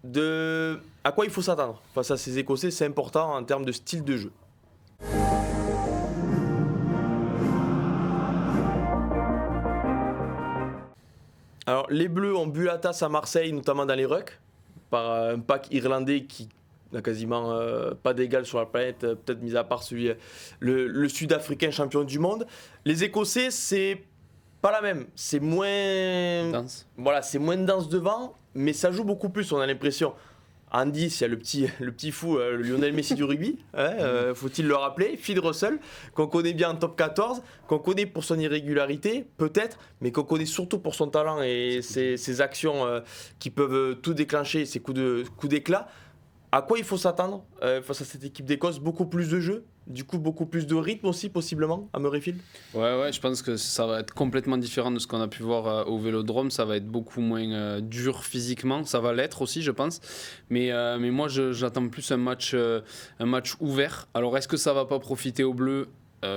Speaker 1: de à quoi il faut s'attendre face à ces Écossais, c'est important en termes de style de jeu. Alors, les Bleus ont bu la tasse à Marseille, notamment dans les rucks, par un pack irlandais qui n'a quasiment pas d'égal sur la planète, peut-être mis à part celui, le Sud-Africain champion du monde. Les Écossais, c'est pas la même. C'est moins
Speaker 2: Danse.
Speaker 1: Voilà, c'est moins dense devant, mais ça joue beaucoup plus, on a l'impression. En 10, il y a le petit fou, le Lionel Messi du rugby, faut-il le rappeler, Phil Russell, qu'on connaît bien en top 14, qu'on connaît pour son irrégularité, peut-être, mais qu'on connaît surtout pour son talent et ses actions qui peuvent tout déclencher, ses coups d'éclat. À quoi il faut s'attendre face à cette équipe d'Écosse? Beaucoup plus de jeux, du coup beaucoup plus de rythme aussi possiblement à Murrayfield.
Speaker 2: Ouais, je pense que ça va être complètement différent de ce qu'on a pu voir au Vélodrome. Ça va être beaucoup moins dur physiquement. Ça va l'être aussi, je pense. Mais moi, j'attends plus un match ouvert. Alors, est-ce que ça va pas profiter aux Bleus?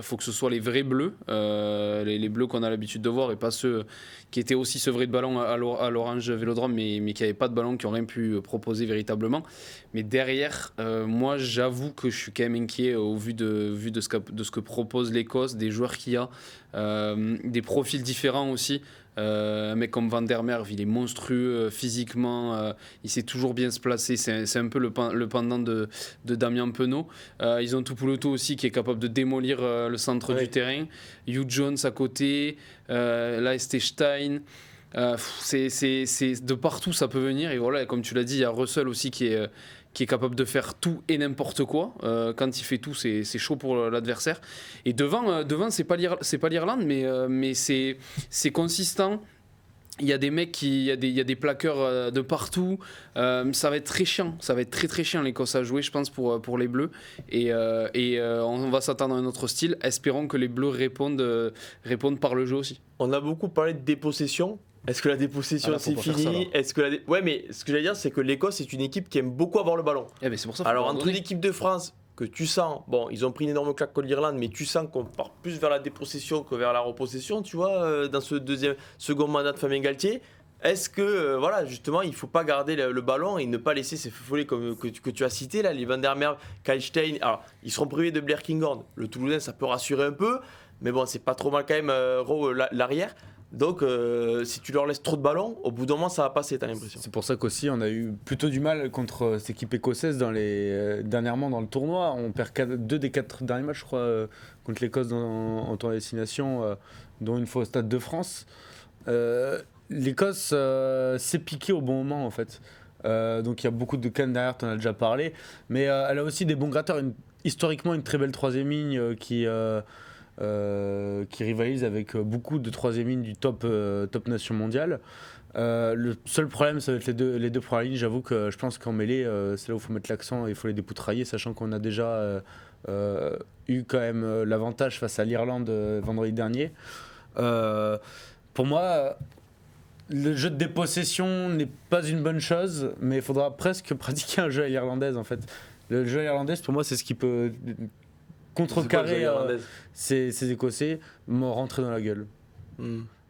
Speaker 2: Faut que ce soit les vrais bleus, les bleus qu'on a l'habitude de voir et pas ceux qui étaient aussi sevrés de ballon à l'Orange Vélodrome mais qui n'avaient pas de ballon, qui n'ont rien pu proposer véritablement. Mais derrière, moi j'avoue que je suis quand même inquiet au vu de ce que propose l'Écosse, des joueurs qu'il y a, des profils différents aussi. Un mec comme Van der Merwe, il est monstrueux physiquement, il sait toujours bien se placer, c'est un peu le pendant de Damien Penaud. Ils ont Tupulotu aussi qui est capable de démolir le centre du terrain. Hugh Jones à côté, là Stein. C'est de partout ça peut venir, et voilà, comme tu l'as dit, il y a Russell aussi qui est capable de faire tout et n'importe quoi. Quand il fait tout, c'est chaud pour l'adversaire. Et devant c'est pas l'Irlande, mais c'est consistant. Il y a des mecs il y a des plaqueurs de partout. Ça va être très chiant. Ça va être très très chiant l'Écosse à jouer, je pense, pour les Bleus. Et on va s'attendre à un autre style. Espérons que les Bleus répondent par le jeu aussi.
Speaker 1: On a beaucoup parlé de dépossession. Est-ce que la dépossession c'est fini? Ouais, mais ce que j'allais dire, c'est que l'Écosse est une équipe qui aime beaucoup avoir le ballon.
Speaker 2: C'est pour ça.
Speaker 1: Alors entre l'équipe de France, que tu sens, bon, ils ont pris une énorme claque contre l'Irlande, mais tu sens qu'on part plus vers la dépossession que vers la repossession, tu vois, dans ce second mandat de Fabien Galtier. Est-ce que, voilà, justement, il ne faut pas garder le ballon et ne pas laisser ces follets que tu as cités, là, les Van der Merwe, Kyle Stein. Alors, ils seront privés de Blair Kinghorn. Le Toulousain, ça peut rassurer un peu, mais bon, c'est pas trop mal quand même, l'arrière. Donc, si tu leur laisses trop de ballons, au bout d'un moment, ça va passer, t'as l'impression.
Speaker 3: C'est pour ça qu'aussi, on a eu plutôt du mal contre cette équipe écossaise dernièrement dans le tournoi. On perd 2 des 4 derniers matchs, je crois, contre l'Écosse en tournoi destination, dont une fois au Stade de France. L'Écosse s'est piquée au bon moment, en fait. Donc, il y a beaucoup de cannes derrière, t'en as déjà parlé. Mais elle a aussi des bons gratteurs. Historiquement, une très belle troisième ligne qui rivalise avec beaucoup de troisième ligne du top nation mondiale. Le seul problème, ça va être les deux premières lignes. J'avoue que je pense qu'en mêlée, c'est là où il faut mettre l'accent et il faut les dépoutrailler, sachant qu'on a déjà eu quand même l'avantage face à l'Irlande vendredi dernier. Pour moi, le jeu de dépossession n'est pas une bonne chose, mais il faudra presque pratiquer un jeu à l'irlandaise en fait. Le jeu à l'irlandaise, pour moi, c'est ce qui peut contrecarrer ces Écossais, m'ont rentré dans la gueule.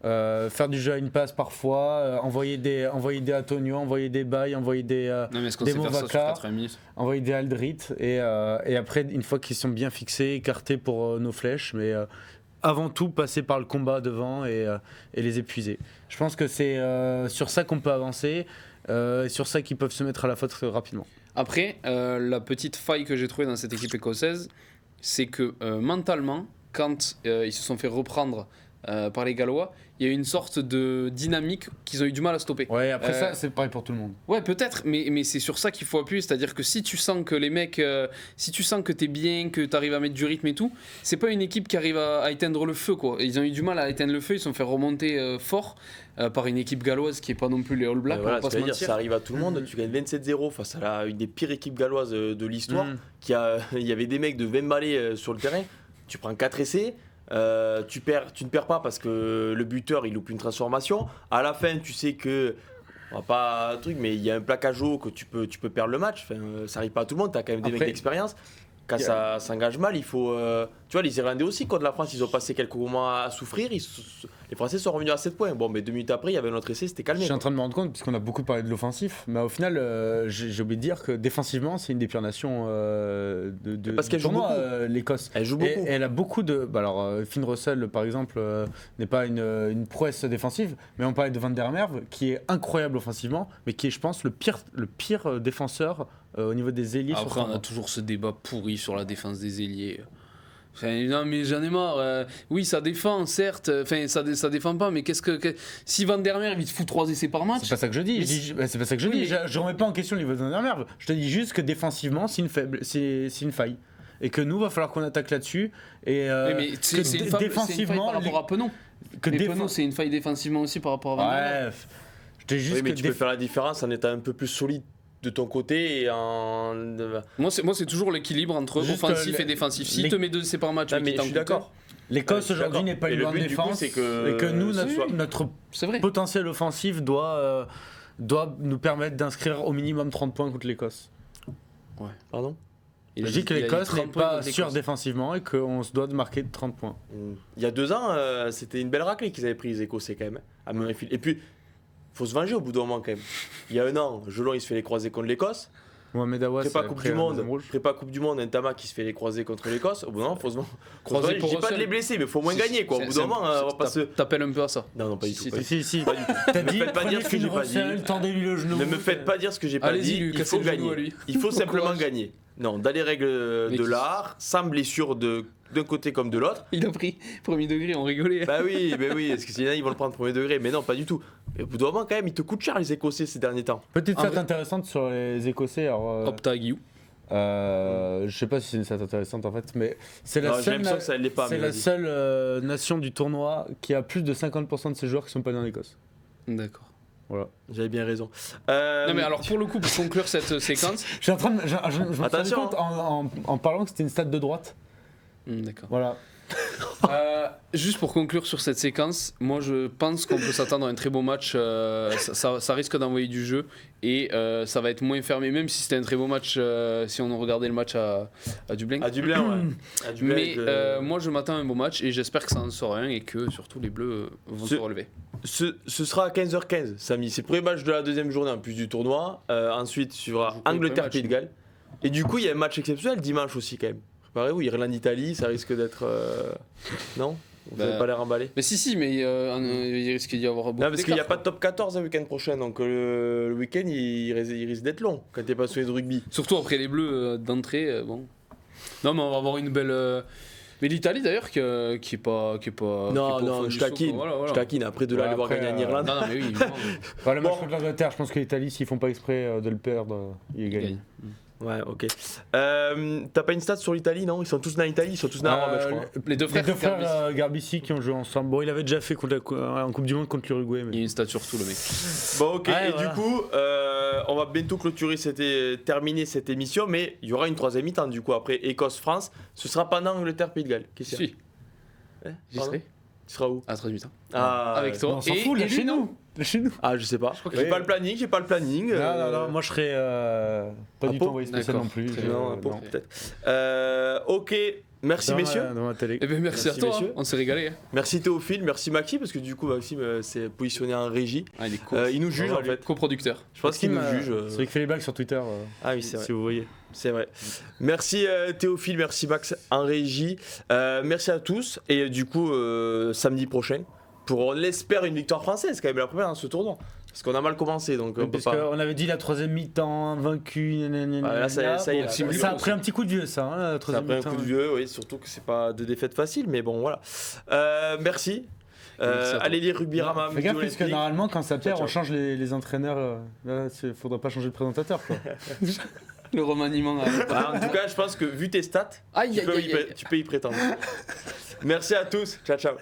Speaker 3: Faire du jeu à une passe parfois, envoyer des Antonio, envoyer des Baye, envoyer des Movaka, envoyer des Aldrit, et après, une fois qu'ils sont bien fixés, écarter pour nos flèches, mais avant tout passer par le combat devant et les épuiser. Je pense que c'est sur ça qu'on peut avancer, et sur ça qu'ils peuvent se mettre à la faute rapidement.
Speaker 2: Après, la petite faille que j'ai trouvée dans cette équipe écossaise, c'est que mentalement, quand ils se sont fait reprendre par les Gallois, il y a eu une sorte de dynamique qu'ils ont eu du mal à stopper.
Speaker 3: Ouais, après ça, c'est pareil pour tout le monde.
Speaker 2: Ouais, peut-être, mais c'est sur ça qu'il faut appuyer. C'est-à-dire que si tu sens que les mecs, si tu sens que t'es bien, que t'arrives à mettre du rythme et tout, c'est pas une équipe qui arrive à éteindre le feu, quoi. Ils ont eu du mal à éteindre le feu, ils se sont fait remonter fort par une équipe galloise qui est pas non plus les All Blacks.
Speaker 1: Voilà, dire, ça arrive à tout le monde. Tu gagnes 27-0 face à une des pires équipes galloises de l'histoire. Il y avait des mecs de 20 balais sur le terrain. Tu prends 4 essais. Tu ne perds pas parce que le buteur il loupe une transformation. À la fin, tu sais que pas un truc, mais il y a un plaquage haut que tu peux perdre le match. Enfin, ça arrive pas à tout le monde. T'as quand même des mecs d'expérience. quand ça s'engage mal, il faut. Tu vois, les Irlandais aussi, contre la France, ils ont passé quelques moments à souffrir. Les Français sont revenus à 7 points. Bon, mais 2 minutes après, il y avait un autre essai, c'était calmé.
Speaker 3: Je suis en train de me rendre compte, puisqu'on a beaucoup parlé de l'offensif, mais au final, j'ai oublié de dire que défensivement, c'est une des pires nations
Speaker 1: parce qu'elle joue beaucoup.
Speaker 3: L'Écosse.
Speaker 1: Elle joue beaucoup.
Speaker 3: Et elle a beaucoup de. Alors, Finn Russell, par exemple, n'est pas une prouesse défensive, mais on parlait de Van der Merwe, qui est incroyable offensivement, mais qui est, je pense, le pire défenseur au niveau des ailiers.
Speaker 2: Après, on a toujours ce débat pourri sur la défense des ailiers. Enfin, non, mais j'en ai marre. Oui, ça défend, certes. Enfin, ça défend pas, mais si Van der Merwe, il te fout 3 essais par match.
Speaker 3: C'est pas ça que je dis. C'est pas ça que je dis. Je remets pas en question le niveau de Van der Merwe. Je te dis juste que défensivement, c'est une faille. Et que nous, va falloir qu'on attaque là-dessus. Et
Speaker 2: mais c'est une faille par rapport à Penon. Penon, c'est une faille défensivement aussi par rapport à Van der Merwe.
Speaker 3: Je te dis juste
Speaker 1: mais tu peux faire la différence en étant un peu plus solide de ton côté et en.
Speaker 2: Moi, c'est toujours l'équilibre entre offensif et défensif. S'il te met 2 essais par match,
Speaker 1: mais je suis d'accord.
Speaker 3: L'Écosse aujourd'hui n'est pas une bonne défense, et que nous, notre potentiel offensif doit nous permettre d'inscrire au minimum 30 points contre l'Écosse.
Speaker 1: Ouais. Pardon ?
Speaker 3: Je dis que l'Écosse n'est pas sûre défensivement et qu'on se doit de marquer 30 points.
Speaker 1: Il y a 2 ans, c'était une belle raclée qu'ils avaient pris les Écossais quand même, à Murrayfield. Et puis, faut se venger au bout d'un moment quand même. Il y a 1 an, Jelon il se fait les croisés contre l'Écosse.
Speaker 3: Mohamed Awas,
Speaker 1: prépa Coupe du Monde, Ntama qui se fait les croisés contre l'Écosse. Au bout d'un moment, faut se venger. Je dis pas de les blesser, mais faut au moins gagner quoi. Au bout d'un moment, on va pas se.
Speaker 2: T'appelles un peu à ça.
Speaker 1: Non, pas du tout.
Speaker 3: Si. T'as dit,
Speaker 1: pas dire ce que j'ai pas dit.
Speaker 3: Tendez-lui le genou.
Speaker 1: Ne me faites pas dire ce que j'ai pas dit. Il faut gagner. Il faut simplement gagner. Non, dans les règles de l'art, sans blessure d'un côté comme de l'autre.
Speaker 2: Il a pris premier degré, on rigolait.
Speaker 1: Bah oui, parce que sinon ils vont le prendre premier degré, mais non, pas du tout. Et au bout d'un moment, quand même, ils te coûtent cher les Écossais ces derniers temps.
Speaker 3: Petite stat intéressante sur les Écossais.
Speaker 2: Opta Guillou.
Speaker 3: Je sais pas si c'est une stat intéressante en fait, mais c'est la seule nation du tournoi qui a plus de 50% de ses joueurs qui sont pas nés en Écosse.
Speaker 2: D'accord.
Speaker 1: Voilà, j'avais bien raison.
Speaker 2: Non mais alors pour le coup, pour conclure cette séquence,
Speaker 3: je suis en train de, je me rends compte en parlant que c'était une stat de droite.
Speaker 2: D'accord.
Speaker 3: Voilà.
Speaker 2: Juste pour conclure sur cette séquence, moi je pense qu'on peut s'attendre à un très beau match. Ça risque d'envoyer du jeu et ça va être moins fermé, même si c'était un très beau match si on regardait le match à Dublin.
Speaker 1: À Dublin, ouais.
Speaker 2: Mais moi je m'attends à un beau match et j'espère que ça en sera un et que surtout les Bleus vont se relever.
Speaker 1: Ce sera à 15h15 samedi. C'est le premier match de la deuxième journée en plus du tournoi. Ensuite suivra Angleterre-Pays de Galles. Et du coup il y a un match exceptionnel dimanche aussi quand même. Préparez-vous, Irlande-Italie, ça risque d'être... Non ? Vous n'avez pas l'air emballé.
Speaker 2: Mais si, mais il risque d'y avoir beaucoup.
Speaker 1: Non, parce qu'il n'y a pas de top 14 le week-end prochain, donc le week-end il risque d'être long quand t'es passionné de rugby.
Speaker 2: Surtout après les Bleus d'entrée, bon. Non, mais on va avoir une belle. Mais l'Italie d'ailleurs qui est pas.
Speaker 1: Non, je taquine. Voilà. Je taquine. Après de là aller voir gagner en Irlande.
Speaker 2: Non, mais oui.
Speaker 3: Le match contre l'Angleterre, je pense que l'Italie, s'ils font pas exprès de le perdre, ils gagnent.
Speaker 1: Ouais, ok. T'as pas une stat sur l'Italie, non ? Ils sont tous dans l'Italie, ils sont tous dans la Rome, je crois.
Speaker 2: Les deux frères
Speaker 3: Garbici qui ont joué ensemble. Bon, il avait déjà fait en Coupe du Monde contre l'Uruguay. Mais...
Speaker 2: Il y a une stat sur tout, le mec.
Speaker 1: Bon, ok. Et du coup, on va bientôt terminer cette émission, mais il y aura une troisième mi-temps, du coup, après Écosse-France. Ce sera pendant Angleterre-Pays de Galles. Qu'est-ce qu'il y a ?
Speaker 2: J'y serai.
Speaker 1: Tu seras où ?
Speaker 2: À 13h30.
Speaker 1: Avec
Speaker 2: toi.
Speaker 3: On s'en fout, là chez nous.
Speaker 1: Ah, je sais pas. J'ai pas le planning.
Speaker 3: Non, moi je serai pas du tout envoyé spécial non plus.
Speaker 1: Non, peut-être. Ok, merci messieurs.
Speaker 2: Eh bien, merci à toi, messieurs. On s'est régalé.
Speaker 1: Merci Théophile, merci Maxime, parce que du coup Maxime s'est positionné en régie.
Speaker 2: Il est cool.
Speaker 1: Il nous juge en fait.
Speaker 2: Coproducteur.
Speaker 1: Je pense qu'il nous juge.
Speaker 3: C'est vrai qu'il fait les blagues sur Twitter.
Speaker 1: Ah oui, c'est vrai.
Speaker 3: Si vous voyez.
Speaker 1: C'est vrai. Merci Théophile, merci Max en régie. Merci à tous. Et du coup, samedi prochain, on l'espère, une victoire française, quand même la première dans ce tournoi. Parce qu'on a mal commencé, donc on peut pas.
Speaker 3: On avait dit la troisième mi-temps, vaincu.
Speaker 1: Là, ça y est.
Speaker 3: Ça a pris un petit coup de vieux, ça. La
Speaker 1: ça a pris un coup de vieux, oui. Surtout que c'est pas de défaite facile, mais bon, voilà. Merci. Allez lire Rugby-Rama.
Speaker 3: Fais gaffe, parce que normalement, quand ça perd, on change les entraîneurs. Là, faudrait pas changer de présentateur, quoi.
Speaker 2: Le remaniement.
Speaker 1: En tout cas, je pense que vu tes stats, tu peux y prétendre. Merci à tous. Ciao, ciao.